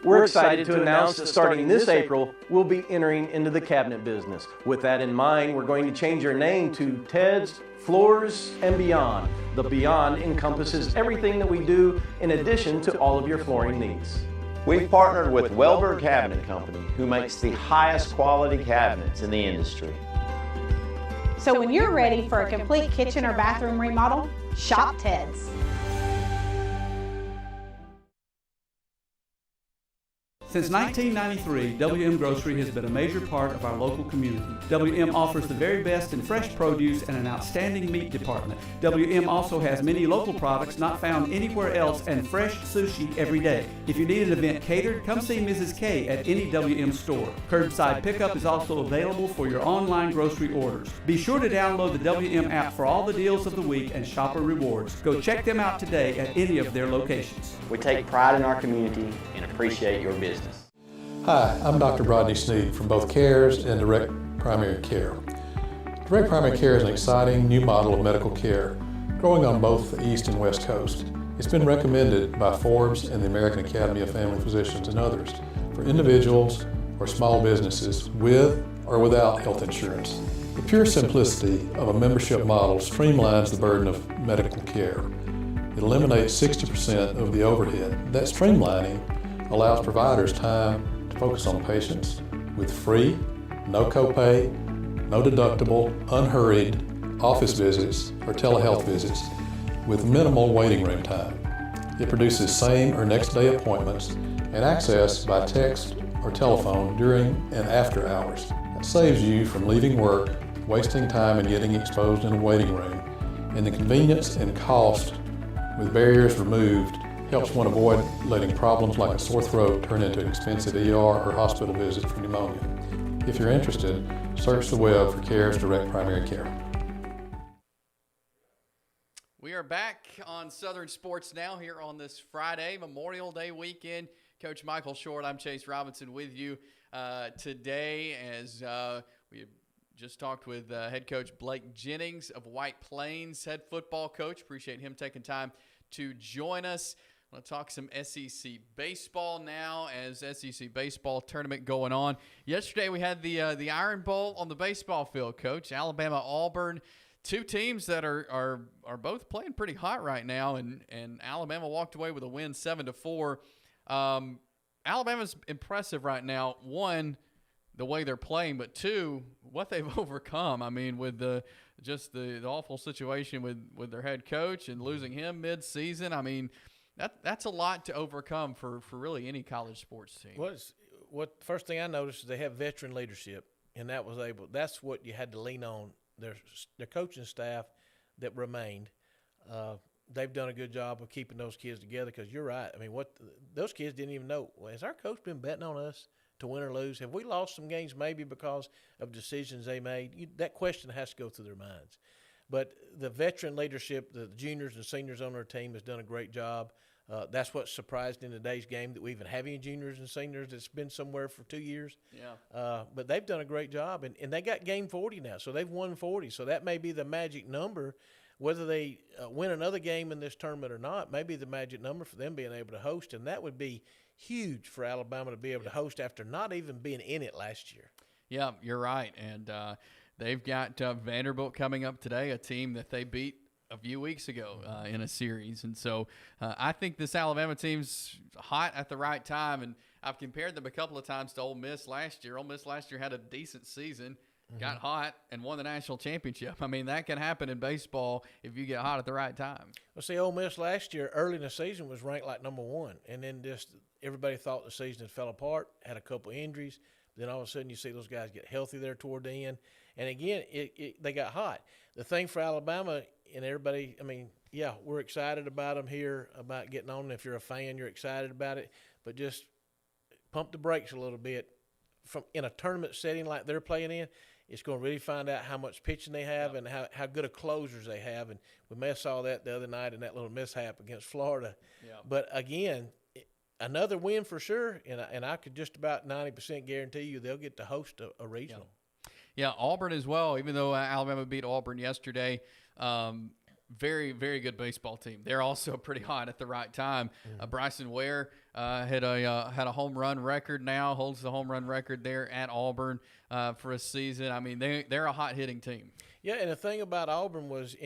We're excited to announce that starting this April, we'll be entering into the cabinet business. With that in mind, we're going to change our name to Ted's Floors and Beyond. The Beyond encompasses everything that we do in addition to all of your flooring needs. We've partnered with Welberg Cabinet Company, who makes the highest quality cabinets in the industry. So when you're ready for a complete kitchen or bathroom remodel, shop Ted's. Since 1993, WM Grocery has been a major part of our local community. WM offers the very best in fresh produce and an outstanding meat department. WM also has many local products not found anywhere else and fresh sushi every day. If you need an event catered, come see Mrs. K at any WM store. Curbside pickup is also available for your online grocery orders. Be sure to download the WM app for all the deals of the week and shopper rewards. Go check them out today at any of their locations. We take pride in our community and appreciate your business. Hi, I'm Dr. Rodney Sneed from both CARES and Direct Primary Care. Direct Primary Care is an exciting new model of medical care growing on both the East and West Coast. It's been recommended by Forbes and the American Academy of Family Physicians and others for individuals or small businesses with or without health insurance. The pure simplicity of a membership model streamlines the burden of medical care. It eliminates 60% of the overhead. That streamlining allows providers time to focus on patients with free, no copay, no deductible, unhurried office visits or telehealth visits with minimal waiting room time. It produces same or next day appointments and access by text or telephone during and after hours. It saves you from leaving work, wasting time and getting exposed in a waiting room, and the convenience and cost with barriers removed helps one avoid letting problems like a sore throat turn into an expensive ER or hospital visit for pneumonia. If you're interested, search the web for CARES Direct Primary Care. We are back on Southern Sports Now here on this Friday, Memorial Day weekend. Coach Michael Shortt, I'm Chase Robinson with you today as we just talked with head coach Blake Jennings of White Plains, head football coach. Appreciate him taking time to join us. I want to talk some SEC baseball now as SEC baseball tournament going on. Yesterday we had the Iron Bowl on the baseball field, Coach. Alabama, Auburn, two teams that are both playing pretty hot right now, and Alabama walked away with a win 7-4. Alabama's impressive right now. One, the way they're playing, but two, what they've overcome. I mean, with the awful situation with their head coach and losing him mid-season. I mean, that's a lot to overcome for really any college sports team. What first thing I noticed is they have veteran leadership, and that's what you had to lean on. Their coaching staff that remained. They've done a good job of keeping those kids together because you're right. I mean, those kids didn't even know. Has our coach been betting on us to win or lose? Have we lost some games maybe because of decisions they made? That question has to go through their minds. But the veteran leadership, the juniors and seniors on our team has done a great job. That's what surprised in today's game, that we even have any juniors and seniors that's been somewhere for 2 years. Yeah. But they've done a great job, and they got game 40 now, so they've won 40. So that may be the magic number. Whether they win another game in this tournament or not, may be the magic number for them being able to host, and that would be huge for Alabama to be able to host after not even being in it last year. Yeah, you're right. And they've got Vanderbilt coming up today, a team that they beat a few weeks ago in a series. And so I think this Alabama team's hot at the right time. And I've compared them a couple of times to Ole Miss last year. Ole Miss last year had a decent season, got hot, and won the national championship. I mean, that can happen in baseball if you get hot at the right time. Well, see, Ole Miss last year, early in the season, was ranked like number one. And then just everybody thought the season had fell apart, had a couple injuries. Then all of a sudden you see those guys get healthy there toward the end. And, again, they got hot. The thing for Alabama and everybody, I mean, yeah, we're excited about them here, about getting on. If you're a fan, you're excited about it. But just pump the brakes a little bit. In a tournament setting like they're playing in, it's going to really find out how much pitching they have and how good of closers they have. And we may have saw that the other night in that little mishap against Florida. Yeah. But, again, another win for sure, and I could just about 90% guarantee you they'll get to host a regional. Yeah, Auburn as well, even though Alabama beat Auburn yesterday. very, very good baseball team. They're also pretty hot at the right time. Bryson Ware had a home run record now, holds the home run record there at Auburn for a season. I mean, they're a hot hitting team. Yeah, and the thing about Auburn was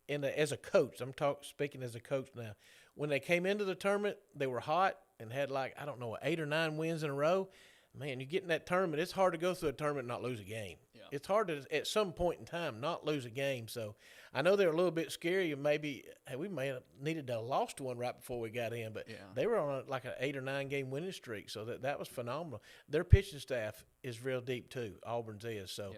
as a coach. I'm speaking as a coach now. When they came into the tournament, they were hot and had 8 or 9 wins in a row. Man, you get in that tournament, it's hard to go through a tournament and not lose a game. Yeah. It's hard to, at some point in time, not lose a game. So I know they're a little bit scary. And maybe we may have needed to have lost one right before we got in, but they were on an 8 or 9 game winning streak. So that was phenomenal. Their pitching staff is real deep too. Auburn's is. So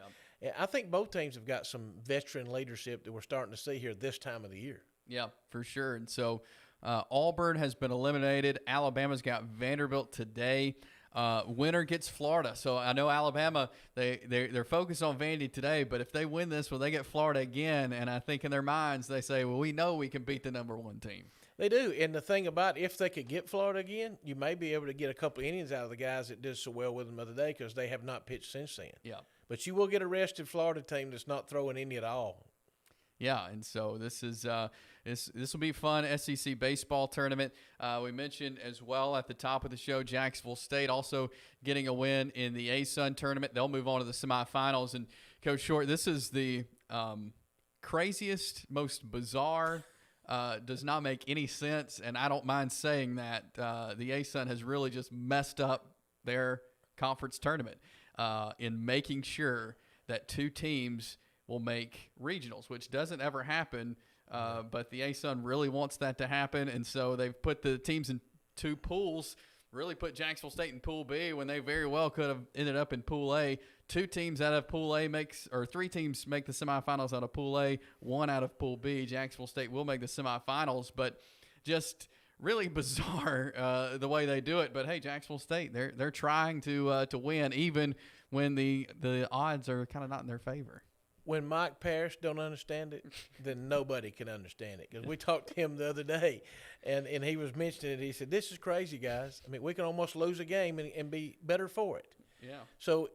I think both teams have got some veteran leadership that we're starting to see here this time of the year. Yeah, for sure. And so Auburn has been eliminated. Alabama's got Vanderbilt today. Winner gets Florida. So I know Alabama, they're focused on Vandy today, but if they win this, will they get Florida again? And I think in their minds they say, well, we know we can beat the number 1 team. They do. And the thing about if they could get Florida again, you may be able to get a couple of innings out of the guys that did so well with them the other day because they have not pitched since then. Yeah. But you will get a rested Florida team that's not throwing any at all. Yeah, and so this is this will be fun. SEC baseball tournament. We mentioned as well at the top of the show, Jacksonville State also getting a win in the ASUN tournament. They'll move on to the semifinals. And Coach Shortt, this is the craziest, most bizarre. Does not make any sense, and I don't mind saying that the ASUN has really just messed up their conference tournament in making sure that 2 teams will make regionals, which doesn't ever happen, but the ASUN really wants that to happen, and so they've put the teams in 2 pools, really put Jacksonville State in Pool B when they very well could have ended up in Pool A. 2 teams out of Pool A 3 teams make the semifinals out of Pool A, 1 out of Pool B. Jacksonville State will make the semifinals, but just really bizarre the way they do it. But hey, Jacksonville State, they're trying to win even when the odds are kind of not in their favor. When Mike Parrish don't understand it, then nobody can understand it. Because we talked to him the other day, and he was mentioning it. He said, this is crazy, guys. I mean, we can almost lose a game and be better for it. Yeah. So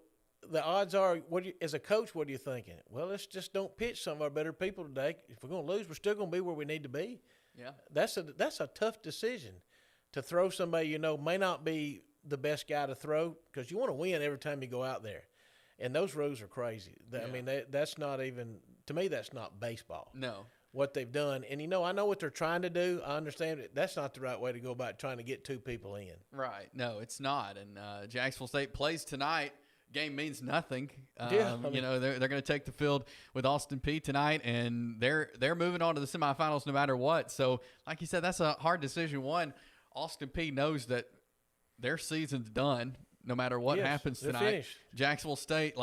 the odds are, as a coach, what are you thinking? Well, let's just don't pitch some of our better people today. If we're going to lose, we're still going to be where we need to be. Yeah. That's a tough decision to throw somebody you know may not be the best guy to throw because you want to win every time you go out there. And those rules are crazy. I mean, that's not even – to me, that's not baseball. No. What they've done. And, I know what they're trying to do. I understand it. That's not the right way to go about trying to get 2 people in. Right. No, it's not. And Jacksonville State plays tonight. Game means nothing. They're going to take the field with Austin Peay tonight, and they're moving on to the semifinals no matter what. So, like you said, that's a hard decision. One, Austin Peay knows that their season's done. No matter what happens tonight, finished. Jacksonville State,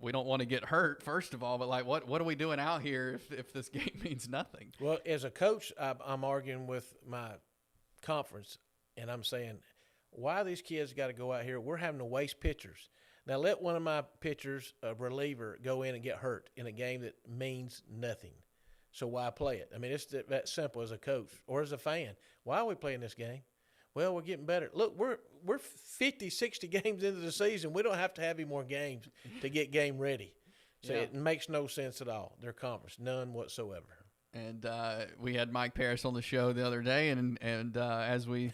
we don't want to get hurt, first of all, but what are we doing out here if this game means nothing? Well, as a coach, I'm arguing with my conference, and I'm saying, why these kids got to go out here? We're having to waste pitchers. Now, let one of my pitchers, a reliever, go in and get hurt in a game that means nothing. So why play it? I mean, it's that simple as a coach or as a fan. Why are we playing this game? Well, we're getting better. Look, we're 50, 60 games into the season. We don't have to have any more games to get game ready. So it makes no sense at all. Their conference, none whatsoever. And we had Mike Parrish on the show the other day, and as we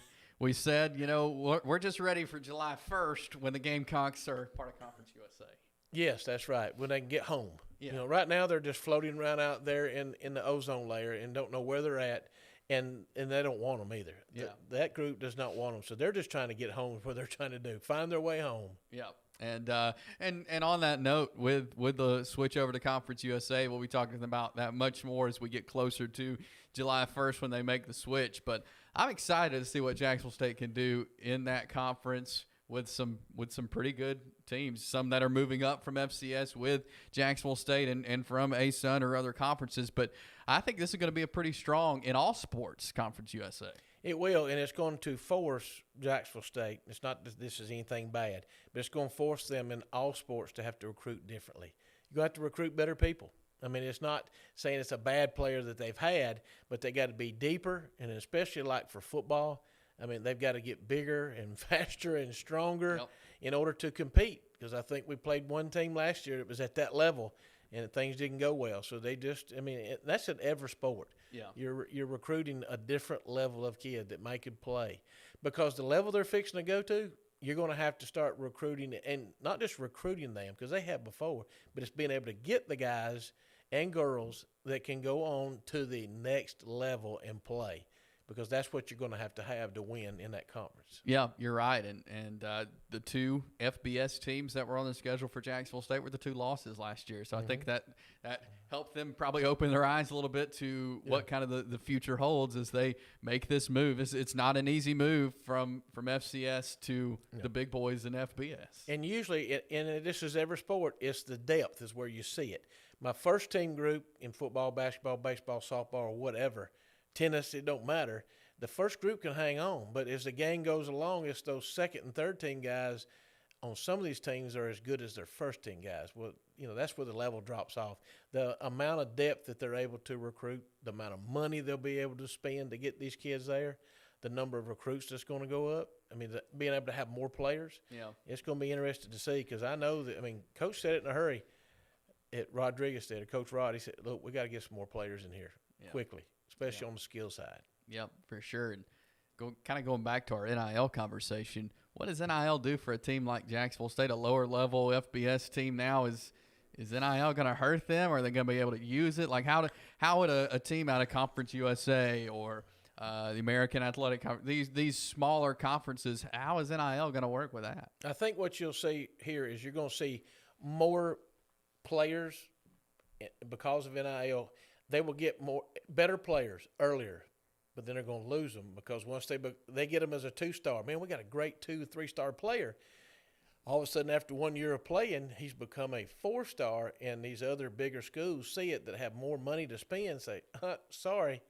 said, we're just ready for July 1st when the Gamecocks are part of Conference USA. Yes, that's right, when they can get home. Yeah. Right now they're just floating around out there in the ozone layer and don't know where they're at. And they don't want them either. Yeah. That group does not want them. So they're just trying to get home is what they're trying to do, find their way home. Yeah. And on that note, with the switch over to Conference USA, we'll be talking about that much more as we get closer to July 1st when they make the switch. But I'm excited to see what Jacksonville State can do in that conference with some pretty good teams, some that are moving up from FCS with Jacksonville State and from ASUN or other conferences. But I think this is going to be a pretty strong, in all sports, Conference USA. It will, and it's going to force Jacksonville State. It's not that this is anything bad, but it's going to force them in all sports to have to recruit differently. You're going to have to recruit better people. I mean, it's not saying it's a bad player that they've had, but they got to be deeper, and especially like for football, I mean, they've got to get bigger and faster and stronger in order to compete, because I think we played one team last year that was at that level, and things didn't go well. So they just, that's in every sport. Yeah. You're recruiting a different level of kid that may could play, because the level they're fixing to go to, you're going to have to start recruiting, and not just recruiting them because they have before, but it's being able to get the guys and girls that can go on to the next level and play, because that's what you're going to have to win in that conference. Yeah, you're right. And the two FBS teams that were on the schedule for Jacksonville State were the two losses last year. So I think that helped them probably open their eyes a little bit to what kind of the future holds as they make this move. It's not an easy move from FCS to the big boys in FBS. And usually, and this is every sport, it's the depth is where you see it. My first team group in football, basketball, baseball, softball, or whatever, tennis, it don't matter. The first group can hang on, but as the game goes along, it's those second and third team guys on some of these teams are as good as their first team guys. Well, that's where the level drops off. The amount of depth that they're able to recruit, the amount of money they'll be able to spend to get these kids there, the number of recruits that's going to go up. Being able to have more players, it's going to be interesting to see, because I know that, Coach said it in a hurry. Rodriguez did, Coach Rod, he said, look, we got to get some more players in here quickly, especially on the skill side. Yep, for sure. And going back to our NIL conversation, what does NIL do for a team like Jacksonville State, a lower level FBS team now? Is NIL going to hurt them, or are they going to be able to use it? Like how would a team out of Conference USA or the American Athletic Conference, these smaller conferences, how is NIL going to work with that? I think what you'll see here is you're going to see more players because of NIL. They will get better players earlier, but then they're going to lose them because once they get them as a 2-star. Man, we got a great 2 or 3-star player. All of a sudden, after 1 year of playing, he's become a 4-star, and these other bigger schools see it that have more money to spend, say, sorry,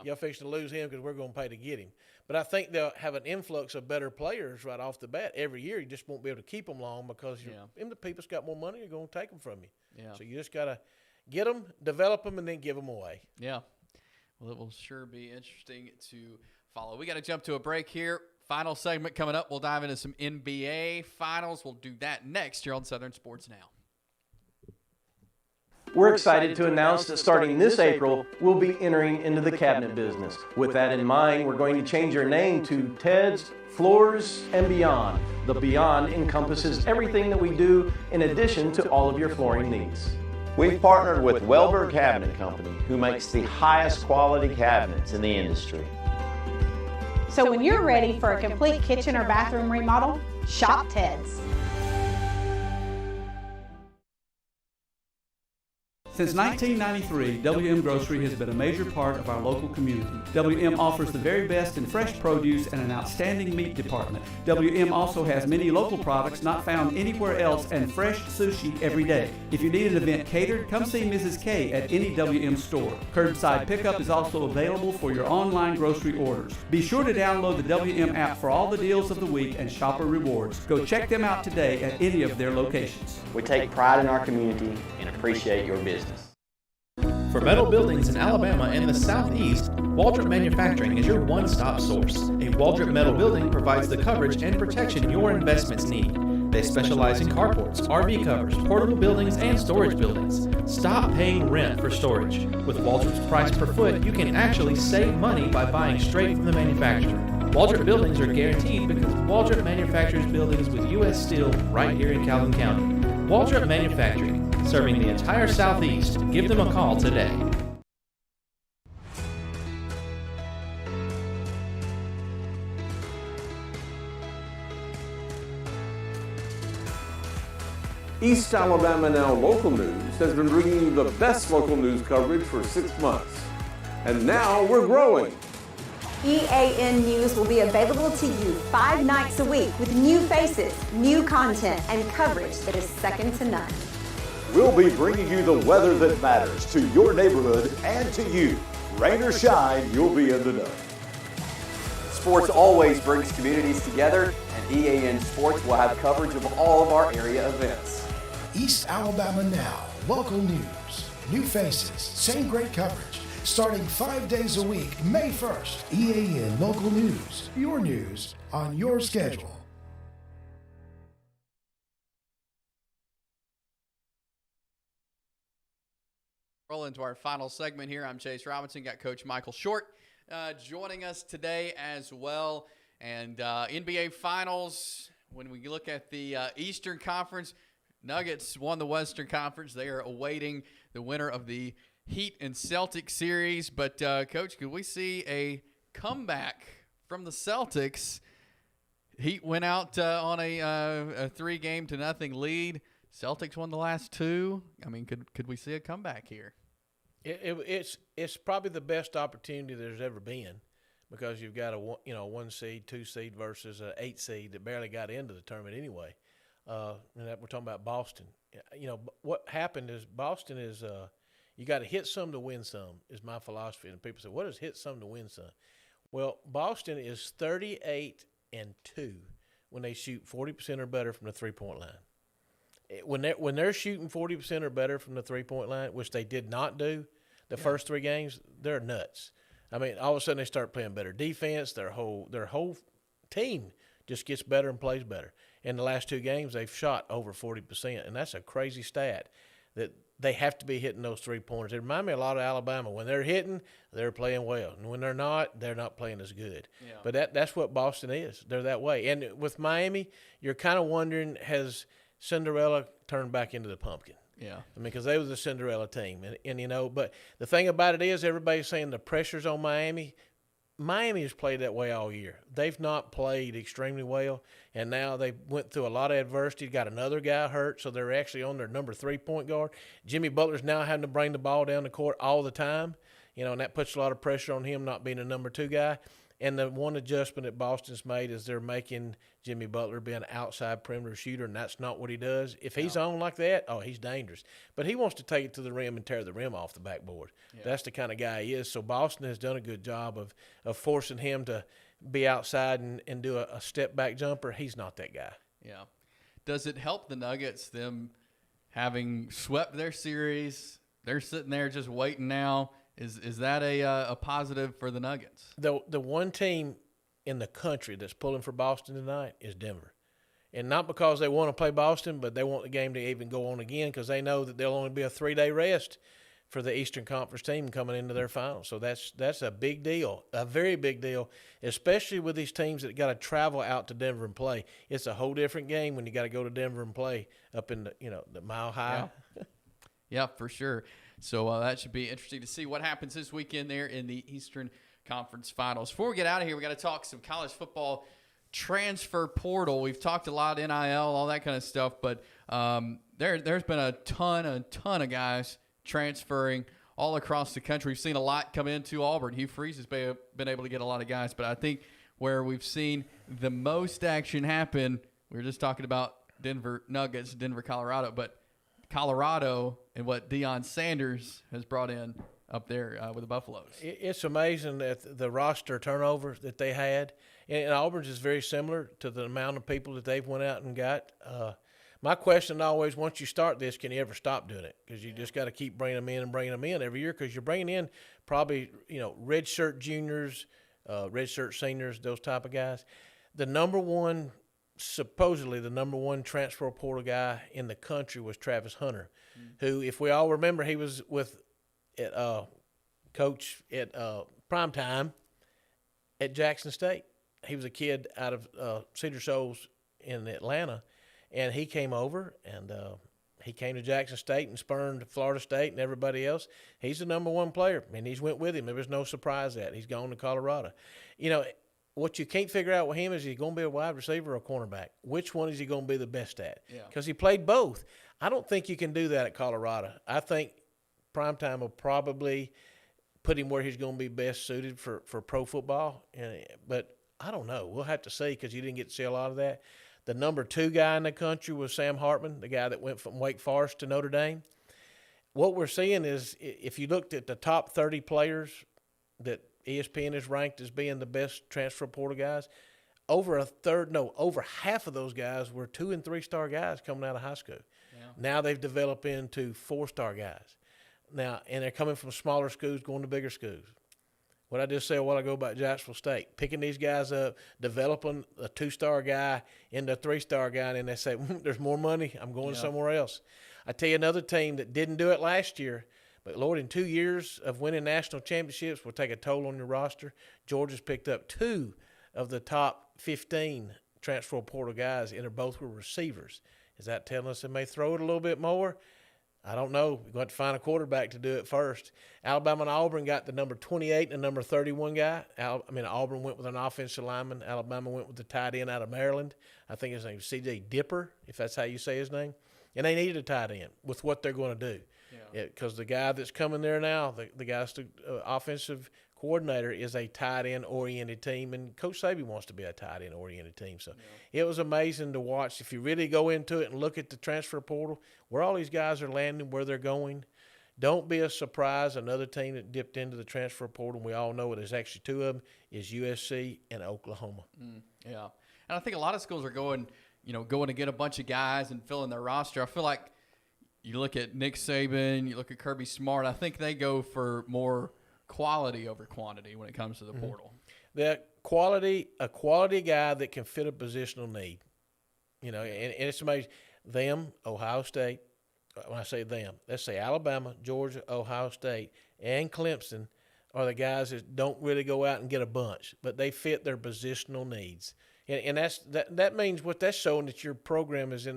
y'all fixing to lose him because we're going to pay to get him. But I think they'll have an influx of better players right off the bat. Every year, you just won't be able to keep them long because the people's got more money, they're going to take them from you. Yeah. So you just got to get them, develop them, and then give them away. Yeah. Well, it will sure be interesting to follow. We got to jump to a break here. Final segment coming up. We'll dive into some NBA finals. We'll do that next here on Southern Sports Now. We're excited to announce that starting this April, we'll be entering into the cabinet business. With that in mind, we're going to change our name to Ted's Floors and Beyond. The Beyond encompasses everything that we do in addition to all of your flooring needs. We've partnered with Welberg Cabinet Company, who makes the highest quality cabinets in the industry. So when you're ready for a complete kitchen or bathroom remodel, shop Ted's. Since 1993, WM Grocery has been a major part of our local community. WM offers the very best in fresh produce and an outstanding meat department. WM also has many local products not found anywhere else and fresh sushi every day. If you need an event catered, come see Mrs. K at any WM store. Curbside pickup is also available for your online grocery orders. Be sure to download the WM app for all the deals of the week and shopper rewards. Go check them out today at any of their locations. We take pride in our community and appreciate your business. For metal buildings in Alabama and the Southeast, Waldrop Manufacturing is your one-stop source. A Waldrop metal building provides the coverage and protection your investments need. They specialize in carports, RV covers, portable buildings, and storage buildings. Stop paying rent for storage. With Waldrop's price per foot, you can actually save money by buying straight from the manufacturer. Waldrop buildings are guaranteed because Waldrop manufactures buildings with U.S. Steel right here in Calhoun County. Waldrop Manufacturing, serving the entire Southeast. Give them a call today. East Alabama Now Local News has been bringing you the best local news coverage for 6 months. And now we're growing. EAN News will be available to you 5 nights a week with new faces, new content, and coverage that is second to none. We'll be bringing you the weather that matters to your neighborhood and to you. Rain or shine, you'll be in the know. Sports always brings communities together, and EAN Sports will have coverage of all of our area events. East Alabama Now, local news. New faces, same great coverage. Starting 5 days a week, May 1st. EAN Local News, your news on your schedule. roll into our final segment here. I'm Chase Robinson. Got Coach Michael Shortt joining us today as well. And NBA Finals, when we look at the Eastern Conference, Nuggets won the Western Conference. They are awaiting the winner of the Heat and Celtics series. But, Coach, could we see a comeback from the Celtics? Heat went out on a 3-0 lead. Celtics won the last 2. I mean, could we see a comeback here? It's probably the best opportunity there's ever been, because you've got a 1 seed, 2 seed versus an 8 seed that barely got into the tournament anyway. And that we're talking about Boston. What happened is Boston is you got to hit some to win some is my philosophy. And people say, what is hit some to win some? Well, Boston is 38-2 when they shoot 40% or better from the 3-point line. When they're shooting 40% or better from the 3-point line, which they did not do the first 3 games, they're nuts. I mean, all of a sudden they start playing better defense. Their whole team just gets better and plays better. In the last 2 games, they've shot over 40%, and that's a crazy stat that they have to be hitting those 3-pointers. It reminds me a lot of Alabama. When they're hitting, they're playing well. And when they're not playing as good. Yeah. But that's what Boston is. They're that way. And with Miami, you're kind of wondering, has Cinderella turned back into the pumpkin? Yeah. I mean, because they was a Cinderella team. And but the thing about it is, everybody's saying the pressure's on Miami. Miami has played that way all year. They've not played extremely well, and now they went through a lot of adversity, got another guy hurt, so they're actually on their number 3 point guard. Jimmy Butler's now having to bring the ball down the court all the time, and that puts a lot of pressure on him not being a number 2 guy. And the one adjustment that Boston's made is they're making Jimmy Butler be an outside perimeter shooter, and that's not what he does. If he's on like that, he's dangerous. But he wants to take it to the rim and tear the rim off the backboard. Yeah. That's the kind of guy he is. So Boston has done a good job of forcing him to be outside and do a step-back jumper. He's not that guy. Yeah. Does it help the Nuggets, them having swept their series? They're sitting there just waiting now. Is that a positive for the Nuggets? The one team in the country that's pulling for Boston tonight is Denver. And not because they want to play Boston, but they want the game to even go on again, because they know that there'll only be a 3-day rest for the Eastern Conference team coming into their finals. So that's a big deal, a very big deal, especially with these teams that got to travel out to Denver and play. It's a whole different game when you got to go to Denver and play up in the Mile High. Yeah, for sure. So that should be interesting to see what happens this weekend there in the Eastern Conference Finals. Before we get out of here, we got to talk some college football transfer portal. We've talked a lot NIL, all that kind of stuff, but there's been a ton of guys transferring all across the country. We've seen a lot come into Auburn. Hugh Freeze has been able to get a lot of guys, but I think where we've seen the most action happen, we were just talking about Denver Nuggets, Denver, Colorado, but Colorado and what Deion Sanders has brought in up there with the Buffaloes. It's amazing that the roster turnover that they had. And Auburn's is very similar to the amount of people that they've went out and got. My question always, once you start this, can you ever stop doing it? Because you just got to keep bringing them in every year, because you're bringing in probably, redshirt juniors, redshirt seniors, those type of guys. Supposedly the number one transfer portal guy in the country was Travis Hunter, who, if we all remember, he was with coach at primetime at Jackson State. He was a kid out of Cedar Shoals in Atlanta, and he came over and he came to Jackson State and spurned Florida State and everybody else. He's the number one player, and he's went with him. There was no surprise that he's gone to Colorado. What you can't figure out with him is he going to be a wide receiver or a cornerback. Which one is he going to be the best at? Because he played both. I don't think you can do that at Colorado. I think primetime will probably put him where he's going to be best suited for pro football. But I don't know. We'll have to see, because you didn't get to see a lot of that. The number 2 guy in the country was Sam Hartman, the guy that went from Wake Forest to Notre Dame. What we're seeing is, if you looked at the top 30 players that ESPN is ranked as being the best transfer portal guys, over half of those guys were 2- and 3-star guys coming out of high school. Yeah. Now they've developed into 4-star guys. Now, and they're coming from smaller schools going to bigger schools. What I just said a while ago about Jacksonville State, picking these guys up, developing a 2-star guy into a 3-star guy, and then they say, there's more money, I'm going somewhere else. I tell you another team that didn't do it last year, But, Lord, in 2 years of winning national championships will take a toll on your roster. Georgia's picked up 2 of the top 15 transfer portal guys, and both were receivers. Is that telling us they may throw it a little bit more? I don't know. We're going to have to find a quarterback to do it first. Alabama and Auburn got the number 28 and the number 31 guy. Auburn went with an offensive lineman. Alabama went with the tight end out of Maryland. I think his name is C.J. Dipper, if that's how you say his name. And they needed a tight end with what they're going to do. Because the guy that's coming there now, the guy's the offensive coordinator, is a tight end-oriented team, and Coach Saban wants to be a tight end-oriented team. So it was amazing to watch. If you really go into it and look at the transfer portal, where all these guys are landing, where they're going, don't be a surprise. Another team that dipped into the transfer portal, and we all know it, there's actually 2 of them, is USC and Oklahoma. Yeah. And I think a lot of schools are going to get a bunch of guys and fill in their roster. I feel like you look at Nick Saban, you look at Kirby Smart, I think they go for more quality over quantity when it comes to the portal. A quality guy that can fit a positional need. And it's amazing. Them, Ohio State, when I say them, let's say Alabama, Georgia, Ohio State, and Clemson are the guys that don't really go out and get a bunch, but they fit their positional needs. And that means what that's showing, that your program is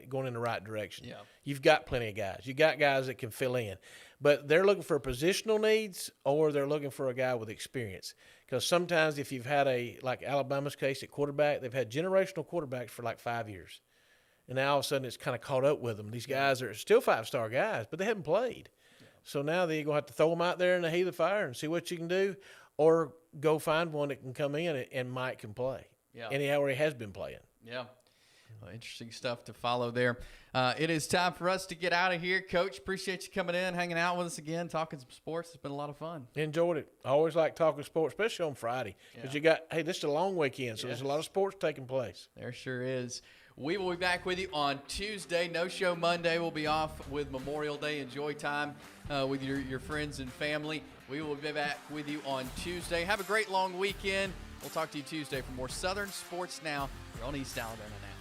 going in the right direction. Yeah. You've got plenty of guys. You got guys that can fill in. But they're looking for positional needs, or they're looking for a guy with experience. Because sometimes if you've had like Alabama's case at quarterback, they've had generational quarterbacks for like 5 years. And now all of a sudden it's kind of caught up with them. These guys are still 5-star guys, but they haven't played. Yeah. So now they're going to have to throw them out there in the heat of the fire and see what you can do, or go find one that can come in and Mike can play. Yeah. And he already has been playing. Yeah. Well, interesting stuff to follow there. It is time for us to get out of here. Coach, appreciate you coming in, hanging out with us again, talking some sports. It's been a lot of fun. Enjoyed it. I always like talking sports, especially on Friday. Because this is a long weekend, so there's a lot of sports taking place. There sure is. We will be back with you on Tuesday. No show Monday. We'll be off with Memorial Day. Enjoy time with your friends and family. We will be back with you on Tuesday. Have a great long weekend. We'll talk to you Tuesday for more Southern Sports Now. You're on East Alabama Now.